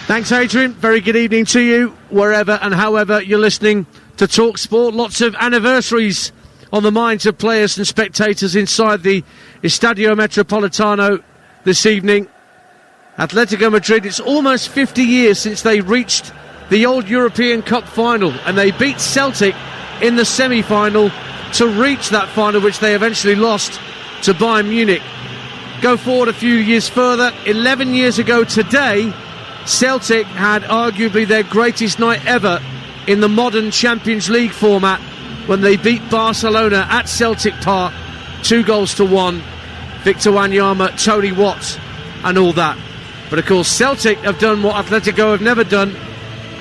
Thanks, Adrian. Very good evening to you, wherever and however you're listening to TalkSport. Lots of anniversaries on the minds of players and spectators inside the Estadio Metropolitano this evening. Atletico Madrid, it's almost 50 years since they reached the old European Cup final, and they beat Celtic in the semi-final to reach that final, which they eventually lost to Bayern Munich. Go forward a few years further, 11 years ago today, Celtic had arguably their greatest night ever in the modern Champions League format when they beat Barcelona at Celtic Park 2-1. Victor Wanyama, Tony Watts and all that. But of course Celtic have done what Atletico have never done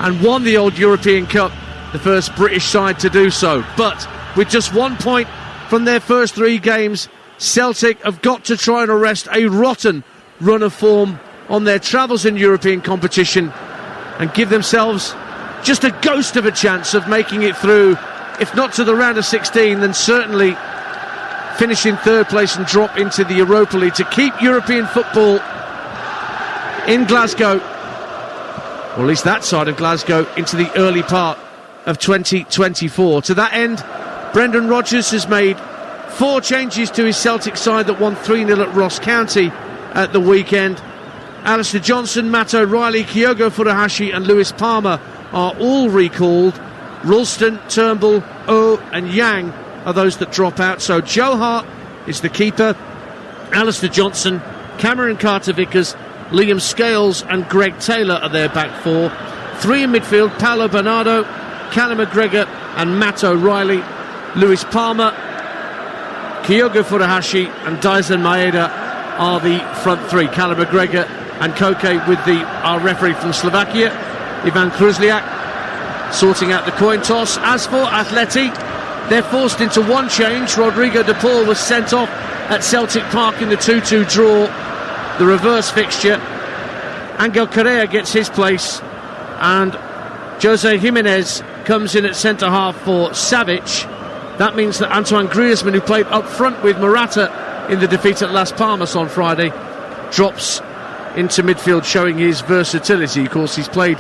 and won the old European Cup, the first British side to do so. But with just 1 point from their first 3 games, Celtic have got to try and arrest a rotten run of form on their travels in European competition and give themselves just a ghost of a chance of making it through, if not to the round of 16, then certainly finish in third place and drop into the Europa League to keep European football in Glasgow, or at least that side of Glasgow, into the early part of 2024. To that end, Brendan Rodgers has made 4 changes to his Celtic side that won 3-0 at Ross County at the weekend. Alistair Johnson, Matt O'Reilly, Kyogo Furuhashi and Lewis Palmer are all recalled. Ralston, Turnbull, O and Yang are those that drop out. So Joe Hart is the keeper, Alistair Johnson, Cameron Carter-Vickers, Liam Scales and Greg Taylor are their back 4. 3 in midfield, Paolo Bernardo, Callum McGregor and Matt O'Reilly. Lewis Palmer, Kyogo Furuhashi and Dyson Maeda are the front 3. Callum McGregor and Koke with our referee from Slovakia, Ivan Kruzliak, sorting out the coin toss. As for Atleti, they're forced into one change. Rodrigo de Paul was sent off at Celtic Park in the 2-2 draw, the reverse fixture. Angel Correa gets his place, and Jose Jimenez comes in at centre-half for Savic. That means that Antoine Griezmann, who played up front with Morata in the defeat at Las Palmas on Friday, drops into midfield, showing his versatility. Of course, he's played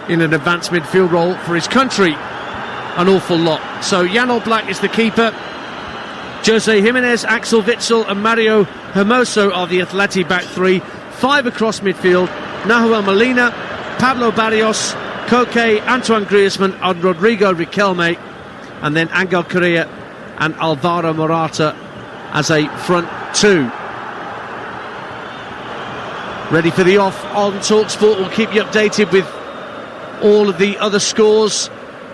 in an advanced midfield role for his country an awful lot. So Jan Oblak is the keeper. Jose Jimenez, Axel Witsel and Mario Hermoso are the Atleti back 3. 5 across midfield, Nahuel Molina, Pablo Barrios, Koke, Antoine Griezmann and Rodrigo Riquelme, and then Angel Correa and Alvaro Morata as a front 2. Ready for the off on TalkSport. We'll keep you updated with all of the other scores.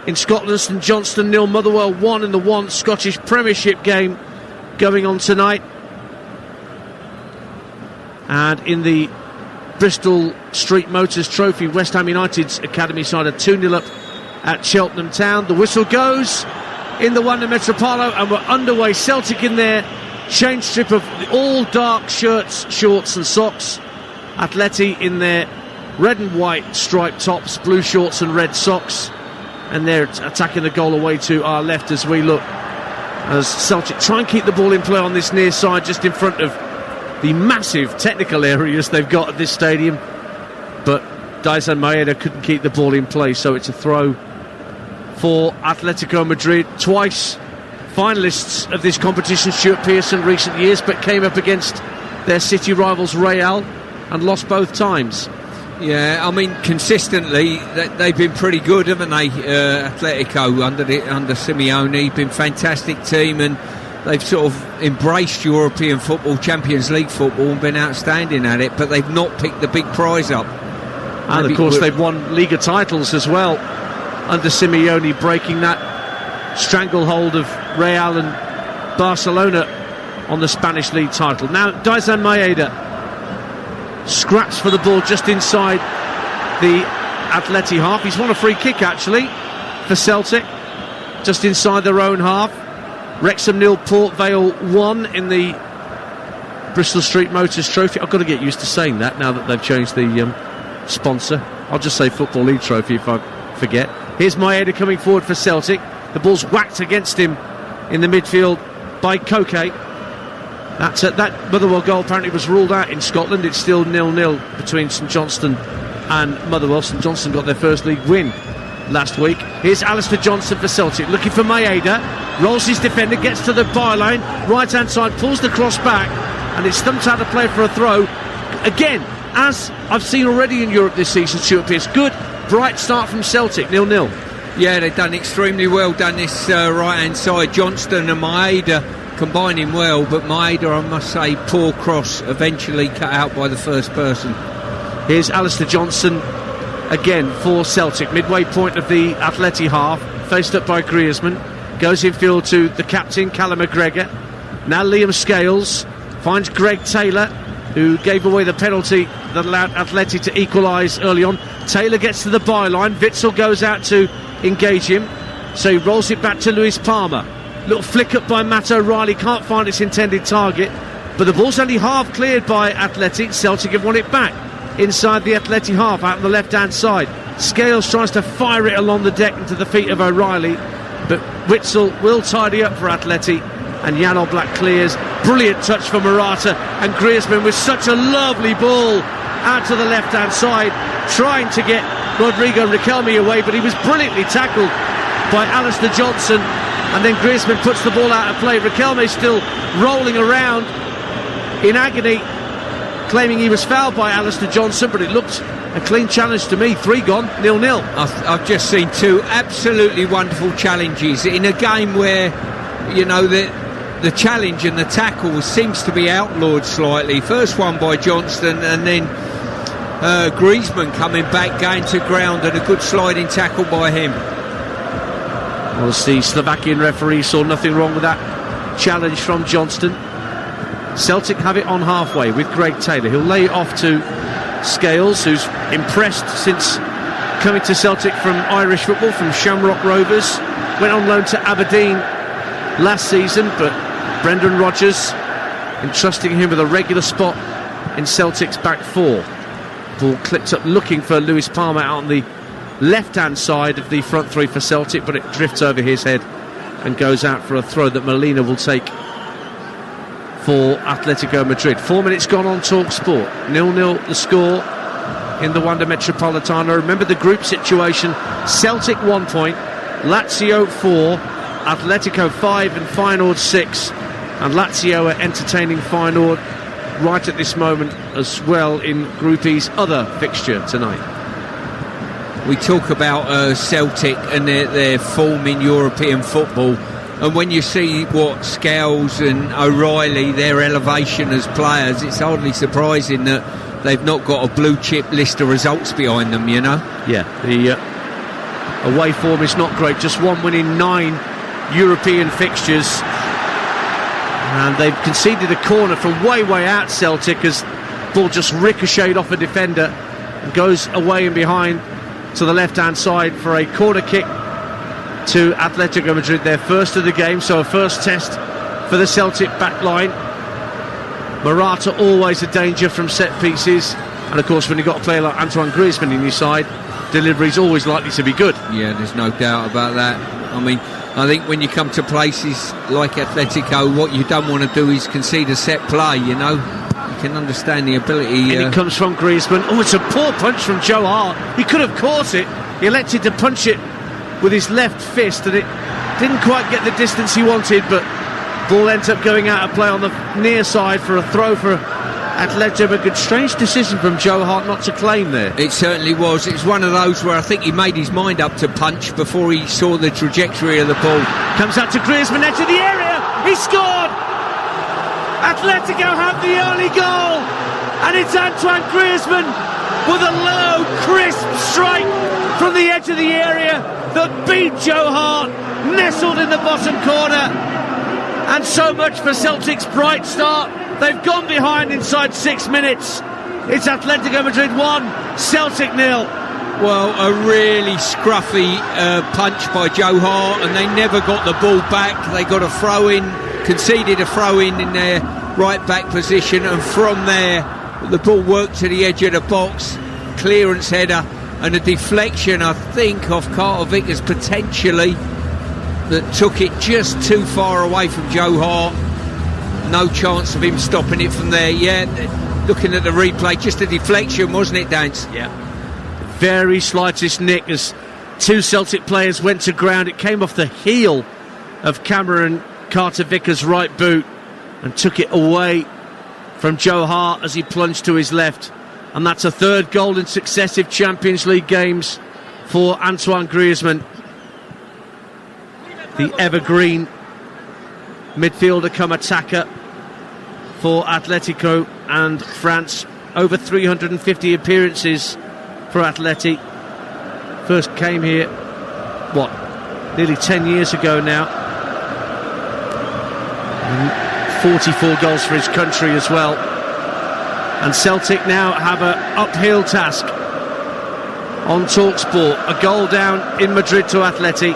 In Scotland, St Johnstone 0, Motherwell 1 in the one Scottish Premiership game going on tonight. And in the Bristol Street Motors Trophy, West Ham United's academy side are 2-0 up at Cheltenham Town. The whistle goes in the Wanda Metropolo and we're underway. Celtic in their change strip of all dark shirts, shorts and socks. Atleti in their red and white striped tops, blue shorts and red socks, and they're attacking the goal away to our left as we look as Celtic try and keep the ball in play on this near side, just in front of the massive technical areas they've got at this stadium. But Dyson Maeda couldn't keep the ball in play, so it's a throw for Atletico Madrid. Twice finalists of this competition, Stuart Pearson recent years, but came up against their city rivals Real and lost both times. Yeah, I mean, consistently they've been pretty good, haven't they? Atletico under Simeone, been a fantastic team, and they've sort of embraced European football, Champions League football, and been outstanding at it. But they've not picked the big prize up. And of course, they've won Liga titles as well under Simeone, breaking that stranglehold of Real and Barcelona on the Spanish league title. Now, Dyson Maeda scraps for the ball just inside the Atleti half. He's won a free kick actually for Celtic, just inside their own half. Wrexham 0, Port Vale 1 in the Bristol Street Motors Trophy. I've got to get used to saying that now that they've changed the sponsor. I'll just say Football League Trophy if I forget. Here's Maeda coming forward for Celtic. The ball's whacked against him in the midfield by Koke. That Motherwell goal apparently was ruled out in Scotland. It's still 0-0 between St Johnstone and Motherwell. St Johnstone got their first league win last week. Here's Alistair Johnson for Celtic, looking for Maeda, rolls his defender, gets to the byline, right hand side, pulls the cross back, and it stumps out a play for a throw. Again, as I've seen already in Europe this season, Stuart Pearce, good bright start from Celtic, 0-0. Yeah, they've done extremely well down this right hand side. Johnston and Maeda combining well, but Maeda, I must say, poor cross, eventually cut out by the first person. Here's Alistair Johnson again for Celtic, midway point of the Atleti half, faced up by Griezmann, goes infield to the captain Callum McGregor. Now Liam Scales finds Greg Taylor, who gave away the penalty that allowed Atleti to equalise early on. Taylor gets to the byline, Witsel goes out to engage him, so he rolls it back to Lewis Palmer. Little flick up by Matt O'Reilly, can't find its intended target, but the ball's only half cleared by Atleti. Celtic have won it back inside the Atleti half, out on the left hand side. Scales tries to fire it along the deck into the feet of O'Reilly, but Witsel will tidy up for Atleti, and Jan Oblak clears. Brilliant touch for Morata, and Griezmann with such a lovely ball out to the left hand side, trying to get Rodrigo Riquelme away, but he was brilliantly tackled by Alistair Johnson, and then Griezmann puts the ball out of play. Riquelme still rolling around in agony, claiming he was fouled by Alistair Johnson, but it looked a clean challenge to me. 3 gone, 0-0. I've just seen 2 absolutely wonderful challenges in a game where, you know, the challenge and the tackle seems to be outlawed slightly. First one by Johnston, and then Griezmann coming back, going to ground, and a good sliding tackle by him. Well, the Slovakian referee saw nothing wrong with that challenge from Johnston. Celtic have it on halfway with Greg Taylor. He'll lay it off to Scales, who's impressed since coming to Celtic from Irish football, from Shamrock Rovers. Went on loan to Aberdeen last season, but Brendan Rodgers entrusting him with a regular spot in Celtic's back 4. Ball clipped up looking for Lewis Palmer out on the left-hand side of the front 3 for Celtic, but it drifts over his head and goes out for a throw that Molina will take for Atletico Madrid. 4 minutes gone on TalkSport. 0-0 the score in the Wanda Metropolitano. Remember the group situation: Celtic 1 point, Lazio 4, Atletico 5 and Feyenoord 6, and Lazio are entertaining Feyenoord right at this moment as well in Group E's other fixture tonight. We talk about Celtic and their form in European football, and when you see what Scales and O'Reilly, their elevation as players, it's hardly surprising that they've not got a blue chip list of results behind them, you know. Yeah, the away form is not great, just 1 win in 9 European fixtures, and they've conceded a corner from way out, Celtic, as ball just ricocheted off a defender and goes away and behind to the left hand side for a corner kick to Atletico Madrid, their first of the game, so a first test for the Celtic back line. Morata always a danger from set pieces, and of course when you've got a player like Antoine Griezmann in your side, delivery's always likely to be good. Yeah, there's no doubt about that. I mean, I think when you come to places like Atletico, what you don't want to do is concede a set play, you know. You can understand the ability. And it comes from Griezmann. Oh, it's a poor punch from Joe Hart. He could have caught it. He elected to punch it with his left fist, and it didn't quite get the distance he wanted, but ball ends up going out of play on the near side for a throw for Atletico. But good, strange decision from Joe Hart not to claim there. It certainly was. It's one of those where I think he made his mind up to punch before he saw the trajectory of the ball. Comes out to Griezmann, edge of the area. He scored. Atletico have the early goal, and it's Antoine Griezmann with a low, crisp strike from the edge of the area that beat Joe Hart, nestled in the bottom corner. And so much for Celtic's bright start. They've gone behind inside 6 minutes. It's Atletico Madrid 1, Celtic 0. Well, a really scruffy punch by Joe Hart, and they never got the ball back. They got a throw-in, conceded a throw-in in their right-back position, and from there the ball worked to the edge of the box, clearance header, and a deflection, I think, off Carter Vickers potentially, that took it just too far away from Joe Hart. No chance of him stopping it from there. Yeah, looking at the replay, just a deflection, wasn't it, Dance? Yeah. very slightest nick as two Celtic players went to ground. It came off the heel of Cameron Carter-Vickers' right boot and took it away from Joe Hart as he plunged to his left. And that's a third goal in successive Champions League games for Antoine Griezmann. The evergreen midfielder come attacker for Athletico and France. Over 350 appearances for Atleti. First came here, nearly 10 years ago now. And 44 goals for his country as well. And Celtic now have an uphill task on TalkSport. A goal down in Madrid to Atleti.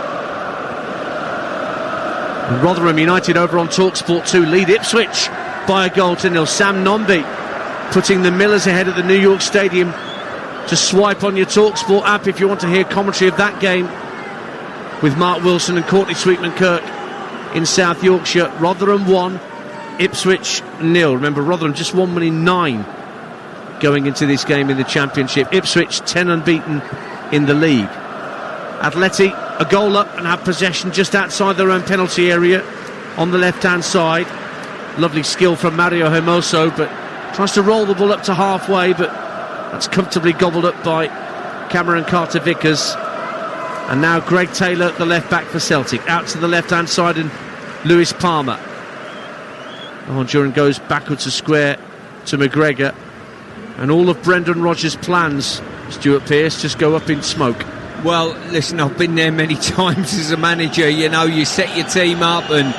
And Rotherham United over on TalkSport 2 lead Ipswich by a 1-0. Sam Nombi putting the Millers ahead at the New York Stadium. Just swipe on your TalkSport app if you want to hear commentary of that game with Mark Wilson and Courtney Sweetman-Kirk in South Yorkshire. Rotherham 1, Ipswich 0. Remember, Rotherham just won winning 9 going into this game in the Championship. Ipswich 10 unbeaten in the league. Atleti a goal up and have possession just outside their own penalty area on the left-hand side. Lovely skill from Mario Hermoso, but tries to roll the ball up to halfway, but that's comfortably gobbled up by Cameron Carter-Vickers. And now Greg Taylor, the left-back for Celtic. Out to the left-hand side and Lewis Palmer. Honduran goes backwards to square to McGregor. And all of Brendan Rodgers' plans, Stuart Pearce, just go up in smoke. Well, listen, I've been there many times as a manager. You know, you set your team up and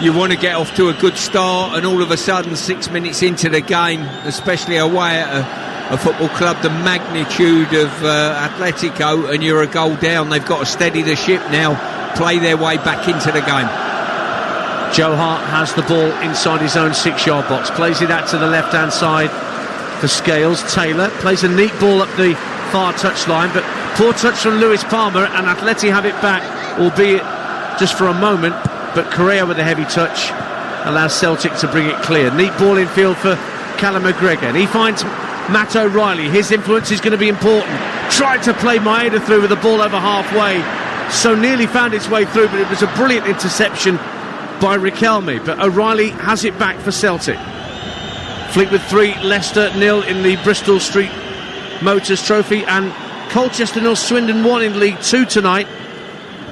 you want to get off to a good start, and all of a sudden 6 minutes into the game, especially away at a football club the magnitude of Athletico, and you're a goal down. They've got to steady the ship now, play their way back into the game. Joe Hart has the ball inside his own 6-yard box, plays it out to the left-hand side for Scales. Taylor plays a neat ball up the far touchline, but poor touch from Lewis Palmer, and Atleti have it back, albeit just for a moment. But Correa with a heavy touch allows Celtic to bring it clear. Neat ball in field for Callum McGregor, and he finds Matt O'Reilly. His influence is going to be important. Tried to play Maeda through with the ball over halfway, so nearly found its way through, but it was a brilliant interception by Riquelme. But O'Reilly has it back for Celtic. Fleetwood 3, Leicester 0 in the Bristol Street Motors Trophy, and Colchester 0, Swindon 1 in League 2 tonight.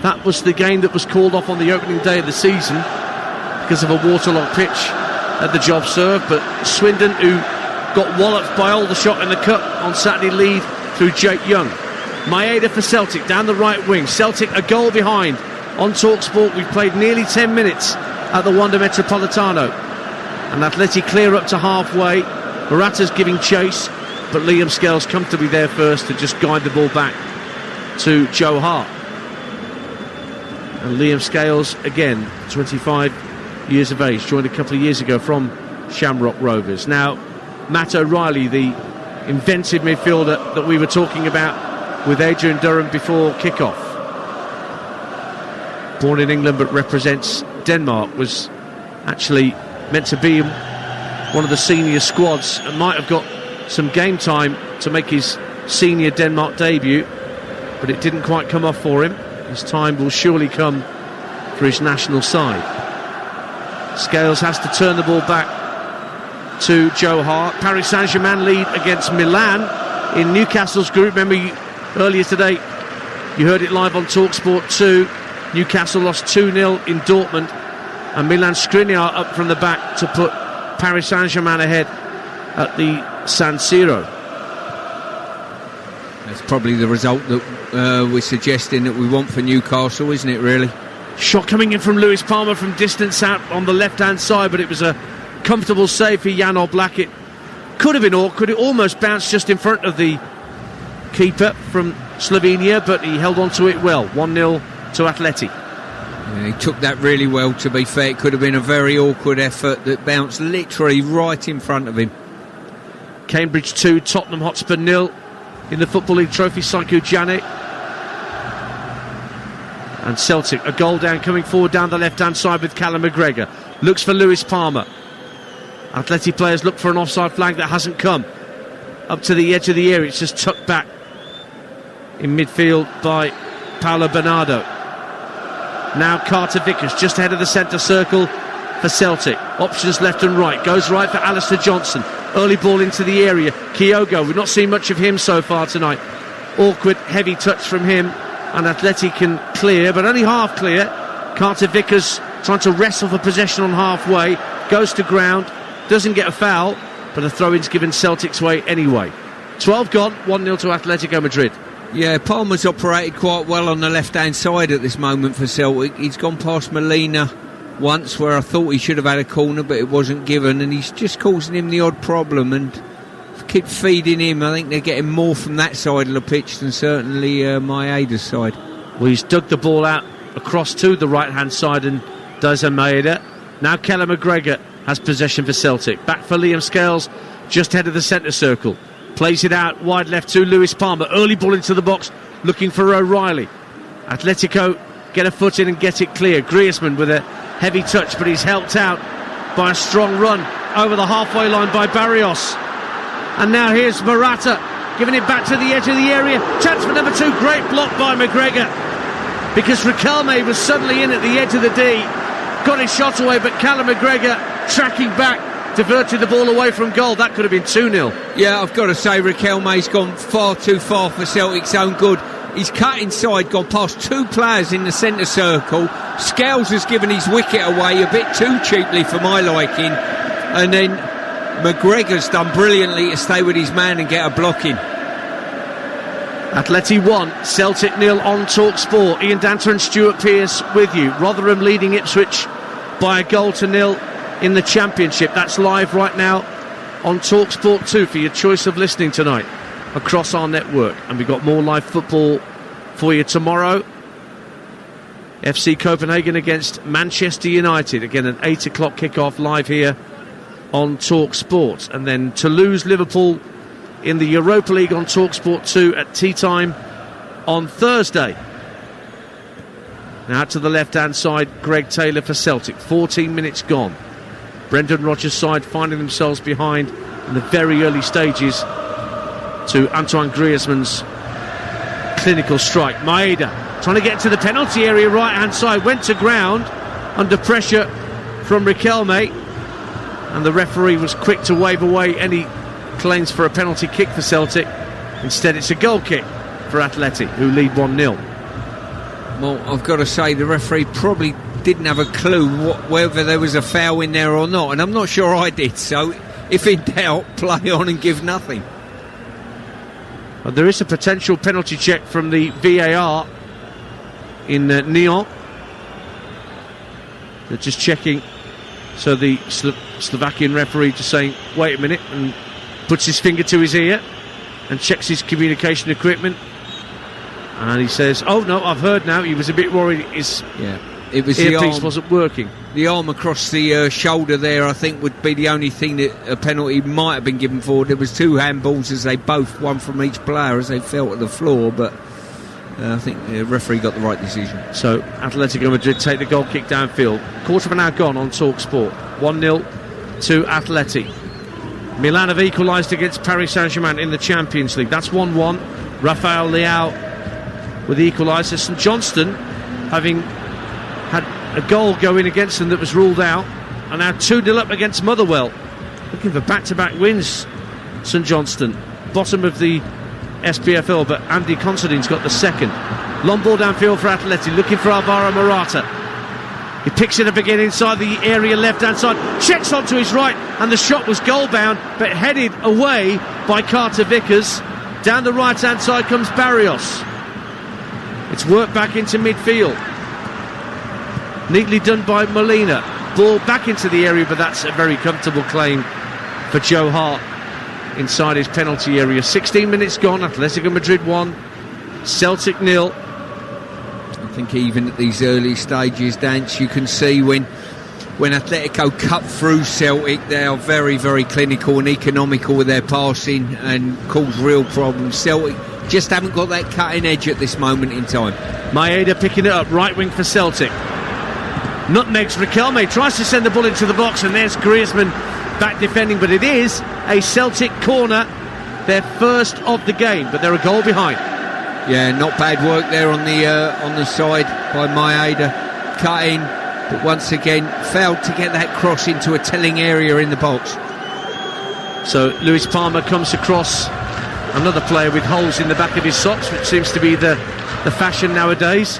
That was the game that was called off on the opening day of the season because of a waterlogged pitch at the Job Serve. But Swindon, who got walloped by Aldershot in the Cup on Saturday, lead through Jake Young. Maeda for Celtic down the right wing. Celtic a goal behind on TalkSport. We've played nearly 10 minutes at the Wanda Metropolitano, and Atleti clear up to halfway. Morata's giving chase, but Liam Scales comfortably there first to just guide the ball back to Joe Hart. And Liam Scales, again, 25 years of age, joined a couple of years ago from Shamrock Rovers. Now, Matt O'Reilly, the inventive midfielder that we were talking about with Adrian Durham before kick-off. Born in England but represents Denmark, was actually meant to be in one of the senior squads and might have got some game time to make his senior Denmark debut, but it didn't quite come off for him. His time will surely come for his national side. Scales has to turn the ball back to Joe Hart. Paris Saint-Germain lead against Milan in Newcastle's group. Remember, earlier today you heard it live on TalkSport 2. Newcastle lost 2-0 in Dortmund, and Milan Skriniar up from the back to put Paris Saint-Germain ahead at the San Siro. That's probably the result that we're suggesting that we want for Newcastle, isn't it, really? Shot coming in from Lewis Palmer from distance out on the left-hand side, but it was a comfortable save for Jan Oblak. It could have been awkward. It almost bounced just in front of the keeper from Slovenia, but he held on to it well. 1-0 to Atleti. Yeah, he took that really well, to be fair. It could have been a very awkward effort that bounced literally right in front of him. Cambridge 2, Tottenham Hotspur 0 in the Football League Trophy. Saikou Djane. And Celtic a goal down, coming forward down the left-hand side with Callum McGregor. Looks for Lewis Palmer. Atleti players look for an offside flag that hasn't come. Up to the edge of the area, it's just tucked back in midfield by Paolo Bernardo. Now Carter Vickers just ahead of the centre circle for Celtic. Options left and right. Goes right for Alistair Johnson. Early ball into the area. Kyogo, we've not seen much of him so far tonight. Awkward, heavy touch from him, and Atleti can clear, but only half clear. Carter Vickers trying to wrestle for possession on halfway. Goes to ground. Doesn't get a foul, but a throw-in's given Celtic's way anyway. 12 gone, 1-0 to Atletico Madrid. Yeah, Palmer's operated quite well on the left-hand side at this moment for Celtic. He's gone past Molina once where I thought he should have had a corner, but it wasn't given, and he's just causing him the odd problem, and keep feeding him. I think they're getting more from that side of the pitch than certainly Maeda's side. Well, he's dug the ball out across to the right-hand side and does Maeda. Now Keller McGregor has possession for Celtic. Back for Liam Scales, just ahead of the centre circle. Plays it out wide left to Lewis Palmer. Early ball into the box, looking for O'Reilly. Atletico get a foot in and get it clear. Griezmann with a heavy touch, but he's helped out by a strong run over the halfway line by Barrios. And now here's Morata giving it back to the edge of the area. Chance for number 2. Great block by McGregor, because Riquelme was suddenly in at the edge of the D. Got his shot away, but Callum McGregor tracking back, diverted the ball away from goal. That could have been 2-0. Yeah, I've got to say Riquelme's gone far too far for Celtic's own good. He's cut inside, gone past 2 players in the centre circle. Scales has given his wicket away a bit too cheaply for my liking, and then McGregor's done brilliantly to stay with his man and get a block in. Atleti 1, Celtic 0 on TalkSport. Ian Danter and Stuart Pearce with you. Rotherham leading Ipswich by 1-0 in the Championship. That's live right now on TalkSport 2 for your choice of listening tonight across our network. And we've got more live football for you tomorrow. FC Copenhagen against Manchester United. Again, an 8 o'clock kickoff live here on TalkSport. And then Toulouse-Liverpool in the Europa League on TalkSport 2 at tea time on Thursday. Now to the left-hand side, Greg Taylor for Celtic. 14 minutes gone. Brendan Rodgers' side finding themselves behind in the very early stages to Antoine Griezmann's clinical strike. Maeda trying to get to the penalty area, right-hand side, went to ground under pressure from Riquelme, and the referee was quick to wave away any claims for a penalty kick for Celtic. Instead it's a goal kick for Atleti, who lead 1-0. Well, I've got to say the referee probably didn't have a clue whether there was a foul in there or not, and I'm not sure I did, so if in doubt, play on and give nothing. Well, there is a potential penalty check from the VAR in Nyon. They're just checking, so the Slovakian referee just saying wait a minute, and puts his finger to his ear and checks his communication equipment, and he says, oh no, I've heard now. He was a bit worried his earpiece wasn't working. The arm across the shoulder there, I think, would be the only thing that a penalty might have been given for. There was 2 handballs, as they both, one from each player, as they fell to the floor, but I think the referee got the right decision. So Atletico Madrid take the goal kick downfield. Quarter of an hour gone on TalkSport. 1-0 to Atleti. Milan have equalised against Paris Saint-Germain in the Champions League. That's 1-1. Rafael Leao with the equaliser. St Johnstone, having had a goal go in against them that was ruled out, and now 2-0 up against Motherwell. Looking for back-to-back wins, St Johnstone. Bottom of the SPFL, but Andy Considine's got the second. Long ball downfield for Atleti, looking for Alvaro Morata. He picks it up again inside the area left-hand side, checks onto his right, and the shot was goal-bound, but headed away by Carter Vickers. Down the right-hand side comes Barrios. It's worked back into midfield. Neatly done by Molina. Ball back into the area, but that's a very comfortable claim for Joe Hart inside his penalty area. 16 minutes gone, Atletico Madrid 1, Celtic 0. I think even at these early stages, Dance, you can see when Atletico cut through Celtic, they are very, very clinical and economical with their passing and cause real problems. Celtic just haven't got that cutting edge at this moment in time. Maeda picking it up, right wing for Celtic. Nutmegs Riquelme, tries to send the ball into the box, and there's Griezmann back defending, but it is a Celtic corner, their first of the game, but they're a goal behind. Yeah, not bad work there on the side by Maeda, cutting, but once again failed to get that cross into a telling area in the box. So Luis Palma comes across, another player with holes in the back of his socks, which seems to be the fashion nowadays.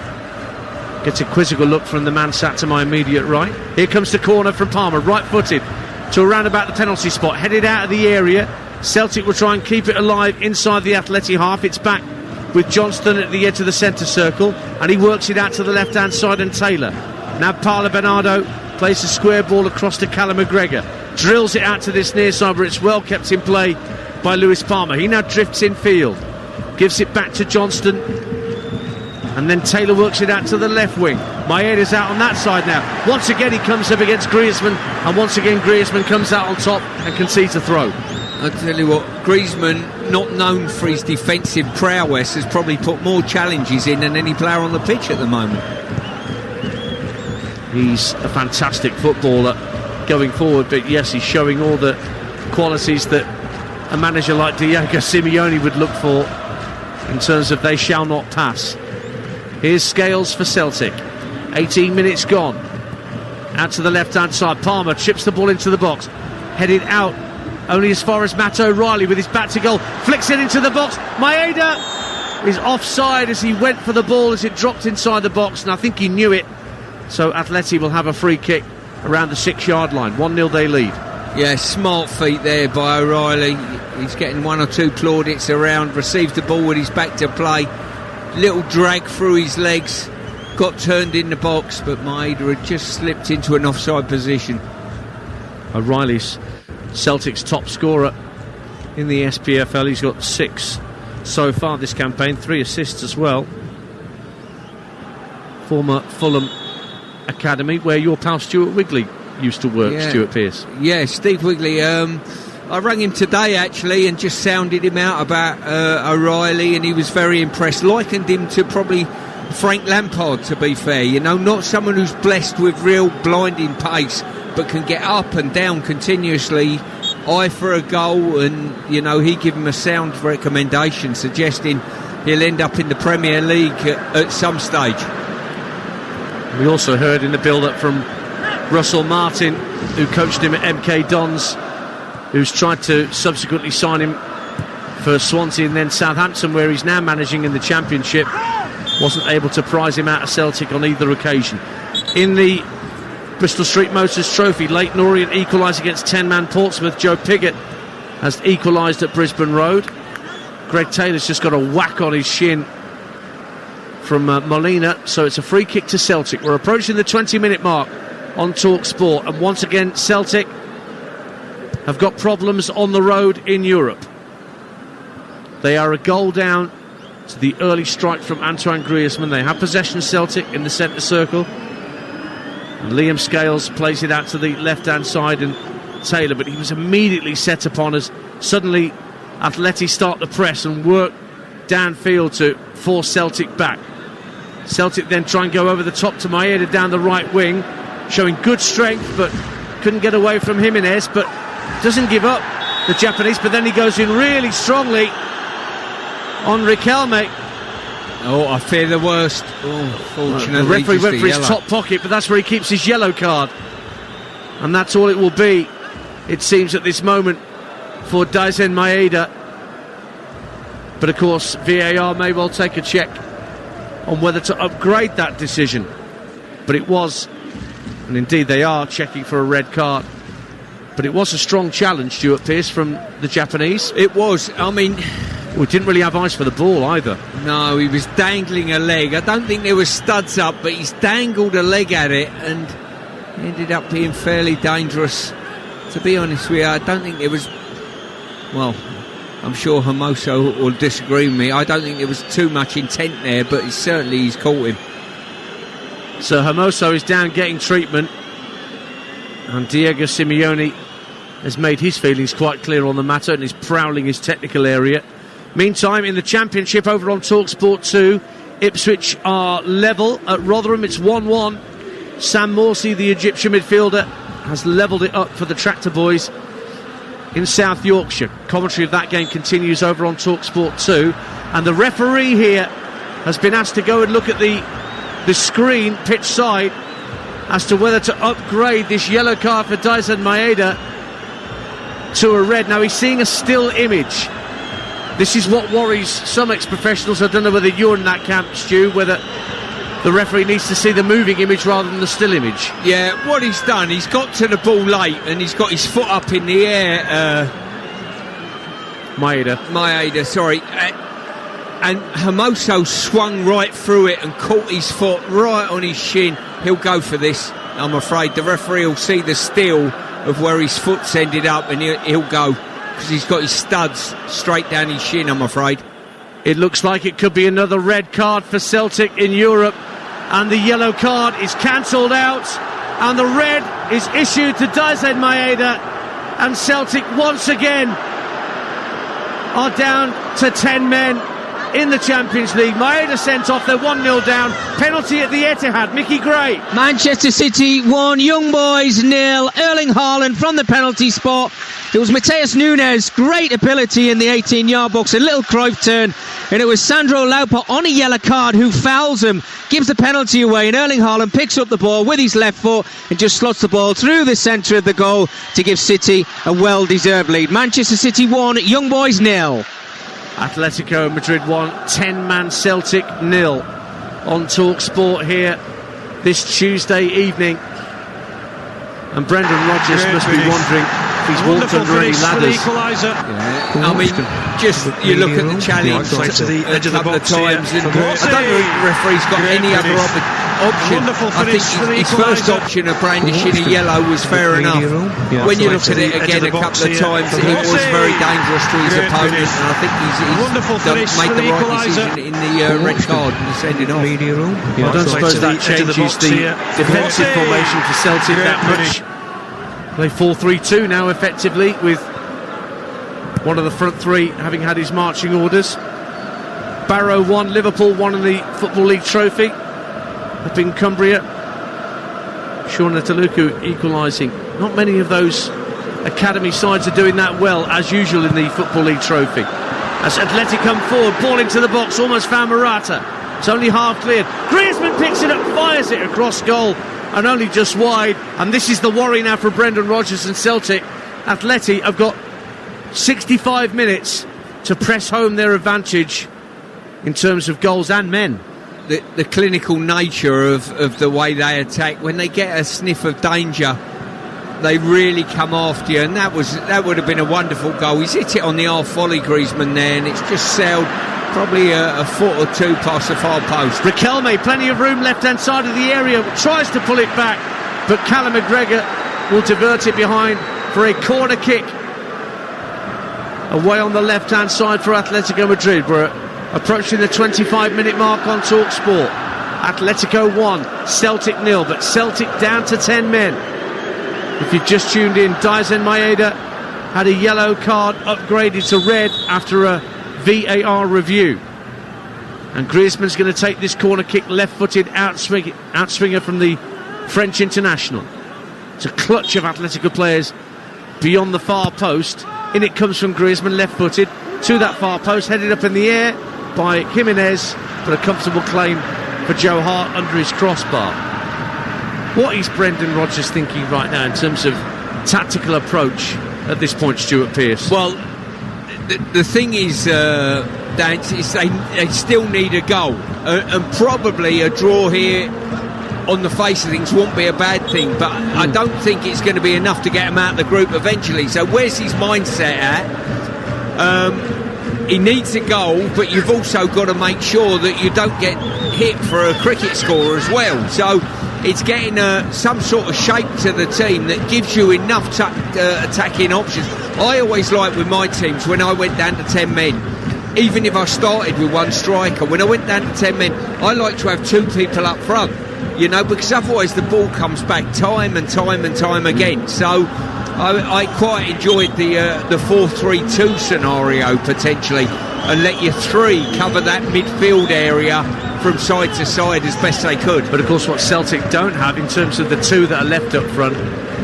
Gets a quizzical look from the man sat to my immediate right. Here comes the corner from Palmer, right-footed to around about the penalty spot, headed out of the area. Celtic will try and keep it alive inside the Athletic half. It's back with Johnston at the edge of the centre circle, and he works it out to the left-hand side, and Taylor. Now Paolo Bernardo plays a square ball across to Callum McGregor, drills it out to this near side where it's well kept in play by Luis Palma. He now drifts in field, gives it back to Johnston, and then Taylor works it out to the left wing. Maeda's out on that side now. Once again he comes up against Griezmann, and once again Griezmann comes out on top and concedes a throw. I tell you what, Griezmann, not known for his defensive prowess, has probably put more challenges in than any player on the pitch at the moment. He's a fantastic footballer going forward, but yes, he's showing all the qualities that a manager like Diego Simeone would look for in terms of they shall not pass. Here's Scales for Celtic. 18 minutes gone. Out to the left-hand side. Palmer chips the ball into the box. Headed out only as far as Matt O'Reilly with his back to goal. Flicks it into the box. Maeda is offside as he went for the ball as it dropped inside the box, and I think he knew it. So Atleti will have a free kick around the 6-yard line. 1-0 they lead. Yeah, smart feet there by O'Reilly. He's getting one or two plaudits around, received the ball with his back to play. Little drag through his legs, got turned in the box, but Maeda had just slipped into an offside position. O'Reilly's Celtic's top scorer in the SPFL. He's got 6 so far this campaign, 3 assists as well. Former Fulham Academy, where your pal Stuart Wigley used to work. Yeah. Stuart Pearce. Yeah, Steve Wigley. I rang him today actually and just sounded him out about O'Reilly, and he was very impressed. Likened him to probably Frank Lampard, to be fair. You know, not someone who's blessed with real blinding pace, but can get up and down continuously, eye for a goal, and you know, he gave him a sound recommendation suggesting he'll end up in the Premier League at some stage. We also heard in the build-up from Russell Martin, who coached him at MK Dons, who's tried to subsequently sign him for Swansea and then Southampton, where he's now managing in the Championship. Wasn't able to prize him out of Celtic on either occasion. In the Bristol Street Motors Trophy, Leyton Orient equalised against 10-man Portsmouth. Joe Pigott has equalised at Brisbane Road. Greg Taylor's just got a whack on his shin from Molina, so it's a free kick to Celtic. We're approaching the 20-minute mark on TalkSport, and once again Celtic have got problems on the road in Europe. They are a goal down to the early strike from Antoine Griezmann. They have possession, Celtic, in the centre circle. And Liam Scales plays it out to the left-hand side, and Taylor, but he was immediately set upon as suddenly Atleti start the press and work downfield to force Celtic back. Celtic then try and go over the top to Maeda down the right wing, showing good strength, but couldn't get away from Jimenez, but doesn't give up, the Japanese, but then he goes in really strongly on Riquelme. Oh, I fear the worst. Oh, fortunately, the referee went for his yellow. top pocket, but that's where he keeps his yellow card, and that's all it will be, it seems, at this moment for Daisen Maeda. But of course VAR may well take a check on whether to upgrade that decision, but it was, and indeed they are checking for a red card. But it was a strong challenge, Stuart Pearce, from the Japanese. It was. I mean, we didn't really have eyes for the ball either. No, he was dangling a leg. I don't think there was studs up, but he's dangled a leg at it and ended up being fairly dangerous. To be honest with you, I don't think there was, well, I'm sure Hermoso will disagree with me. I don't think there was too much intent there, but he's caught him. So Hermoso is down getting treatment, and Diego Simeone has made his feelings quite clear on the matter and is prowling his technical area. Meantime, in the Championship over on TalkSport 2, Ipswich are level at Rotherham. It's 1-1. Sam Morsey, the Egyptian midfielder, has levelled it up for the Tractor Boys in South Yorkshire. Commentary of that game continues over on TalkSport 2. And the referee here has been asked to go and look at the screen pitch side as to whether to upgrade this yellow card for Daisen Maeda to a red. Now he's seeing a still image. This is what worries some ex-professionals. I don't know whether you're in that camp, Stu, whether the referee needs to see the moving image rather than the still image. Yeah, what he's done, he's got to the ball late and he's got his foot up in the air. Maeda, sorry. And Hermoso swung right through it and caught his foot right on his shin. He'll go for this, I'm afraid. The referee will see the still of where his foot's ended up and he'll go, because he's got his studs straight down his shin, I'm afraid. It looks like it could be another red card for Celtic in Europe, and the yellow card is cancelled out, and the red is issued to Daisen Maeda, and Celtic once again are down to 10 men in the Champions League. Maeda sent off, they're 1-0 down. Penalty at the Etihad. Mickey Gray. Manchester City 1, Young Boys 0. Erling Haaland from the penalty spot. It was Mateus Nunes, great ability in the 18-yard box, a little Cruyff turn, and it was Sandro Lauper on a yellow card who fouls him, gives the penalty away, and Erling Haaland picks up the ball with his left foot and just slots the ball through the centre of the goal to give City a well-deserved lead. Manchester City 1, Young Boys 0. Atletico Madrid 1, 10-man Celtic 0 on TalkSport here this Tuesday evening. And Brendan Rodgers must be wondering if he's walked under any ladders. Yeah. I mean, just you look at the challenge a couple of times, and I don't think the referee's got any other option. I think his first option of brandishing a yellow was fair enough. When you look at it again a couple of times, it was very dangerous to his opponent, and I think he's made the right decision in the red card and sending off. I don't suppose that changes the defensive formation for Celtic that much. Play 4-3-2 now effectively, with one of the front three having had his marching orders. Barrow won, Liverpool won in the Football League trophy up in Cumbria. Sean Athletico equalising. Not many of those academy sides are doing that well, as usual in the Football League trophy. As Athletic come forward, ball into the box, almost found Morata. It's only half cleared. Griezmann picks it up, fires it across goal, and only just wide. And this is the worry now for Brendan Rodgers and Celtic. Atleti have got 65 minutes to press home their advantage in terms of goals and men. The clinical nature of the way they attack, when they get a sniff of danger, they really come after you, and that would have been a wonderful goal. He's hit it on the half volley, Griezmann, there, and it's just sailed probably a foot or two past the far post. Riquelme, plenty of room left hand side of the area, tries to pull it back, but Callum McGregor will divert it behind for a corner kick away on the left hand side for Atletico Madrid. We're approaching the 25-minute mark on TalkSport. Atletico 1, Celtic 0, but Celtic down to 10 men. If you've just tuned in, Daisen Maeda had a yellow card upgraded to red after a VAR review. And Griezmann's going to take this corner kick, left-footed outswinger from the French international. It's a clutch of Atletico players beyond the far post. In it comes from Griezmann, left-footed, to that far post, headed up in the air by Jimenez, but a comfortable claim for Joe Hart under his crossbar. What is Brendan Rodgers thinking right now in terms of tactical approach at this point, Stuart Pearce? Well, the thing is, Dan, is they still need a goal, and probably a draw here on the face of things won't be a bad thing, but I don't think it's going to be enough to get him out of the group eventually. So where's his mindset at? He needs a goal, but you've also got to make sure that you don't get hit for a cricket score as well. So it's getting some sort of shape to the team that gives you enough attacking options. I always like with my teams, when I went down to 10 men, even if I started with one striker, when I went down to 10 men, I like to have two people up front, you know, because otherwise the ball comes back time and time and time again. So I quite enjoyed the 4-3-2 scenario potentially, and let your three cover that midfield area from side to side as best they could. But of course what Celtic don't have in terms of the two that are left up front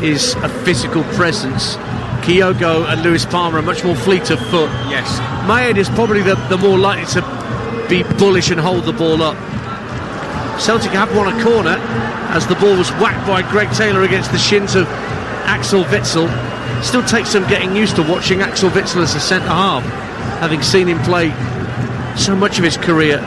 is a physical presence Kyogo and Lewis Palmer are much more fleet of foot. Yes. Maed is probably the more likely to be bullish and hold the ball up. Celtic have won a corner as the ball was whacked by Greg Taylor against the shins of Axel Witsel. Still takes some getting used to watching Axel Witsel as a centre-half, having seen him play so much of his career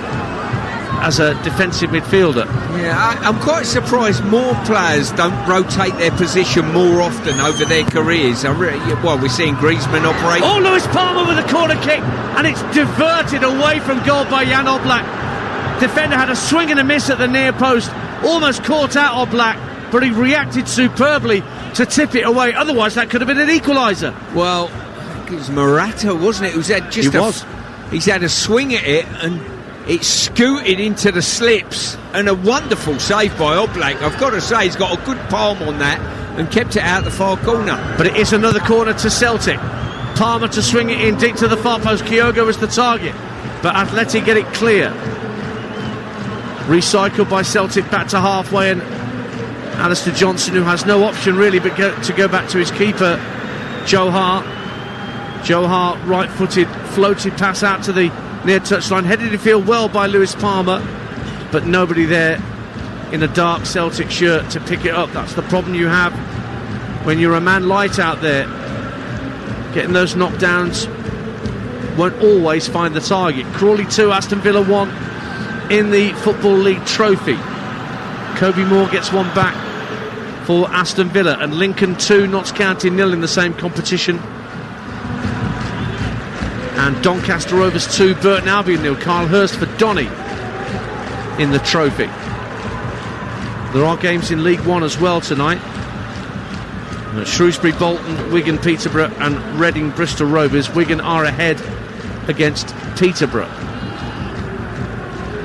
as a defensive midfielder. Yeah, I'm quite surprised more players don't rotate their position more often over their careers. We're seeing Griezmann operate. Oh, Lewis Palmer with a corner kick, and it's diverted away from goal by Jan Oblak. Defender had a swing and a miss at the near post, almost caught out Oblak, but he reacted superbly to tip it away. Otherwise, that could have been an equaliser. Well, it was Morata, wasn't it? He's had a swing at it and it scooted into the slips, and a wonderful save by Oblak. I've got to say, he's got a good palm on that and kept it out the far corner. But it is another corner to Celtic. Palmer to swing it in deep to the far post. Kyogo was the target, but Atleti get it clear. Recycled by Celtic back to halfway, and Alistair Johnson, who has no option really but to go back to his keeper, Joe Hart. Joe Hart, right-footed, floated pass out to the near touchline, headed in field well by Lewis Palmer, but nobody there in a dark Celtic shirt to pick it up. That's the problem you have when you're a man light out there. Getting those knockdowns won't always find the target. Crawley 2, Aston Villa 1 in the Football League trophy. Kobe Moore gets one back for Aston Villa, and Lincoln 2, Notts County 0 in the same competition. And Doncaster Rovers 2, Burton Albion 0. Kyle Hurst for Donny in the trophy. There are games in League One as well tonight. Shrewsbury, Bolton, Wigan, Peterborough and Reading, Bristol Rovers. Wigan are ahead against Peterborough.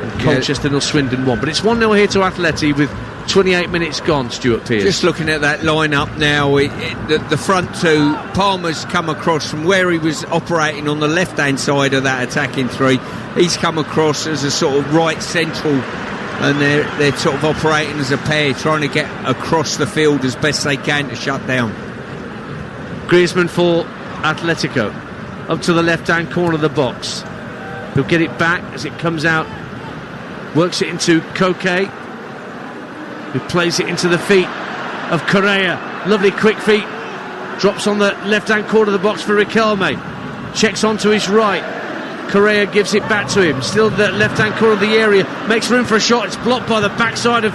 And Colchester 0, Swindon 1. But it's 1-0 here to Atleti with 28 minutes gone, Stuart Pearce. Just looking at that lineup now, the front two, Palmer's come across from where he was operating on the left-hand side of that attacking three. He's come across as a sort of right central, and they're sort of operating as a pair, trying to get across the field as best they can to shut down. Griezmann for Atletico, up to the left-hand corner of the box. He'll get it back as it comes out, works it into Koke, who plays it into the feet of Correa. Lovely quick feet. Drops on the left-hand corner of the box for Riquelme. Checks onto his right. Correa gives it back to him. Still the left-hand corner of the area. Makes room for a shot. It's blocked by the backside of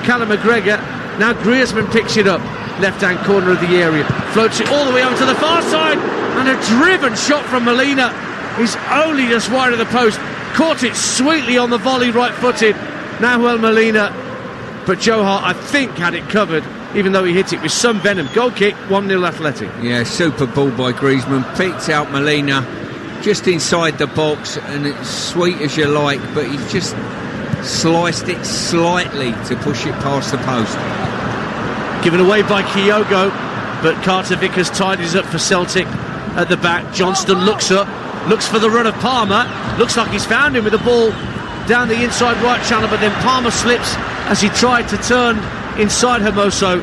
Callum McGregor. Now Griezmann picks it up. Left-hand corner of the area. Floats it all the way over to the far side. And a driven shot from Molina. He's only just wide of the post. Caught it sweetly on the volley, right-footed. Nahuel Molina. But Joe Hart, I think, had it covered, even though he hit it with some venom. Goal kick, 1-0 Athletic. Yeah, super ball by Griezmann. Picked out Molina just inside the box, and it's sweet as you like, but he's just sliced it slightly to push it past the post. Given away by Kyogo, but Carter Vickers tidies up for Celtic at the back. Johnston looks up, looks for the run of Palmer. Looks like he's found him with the ball down the inside right channel, but then Palmer slips as he tried to turn inside Hermoso,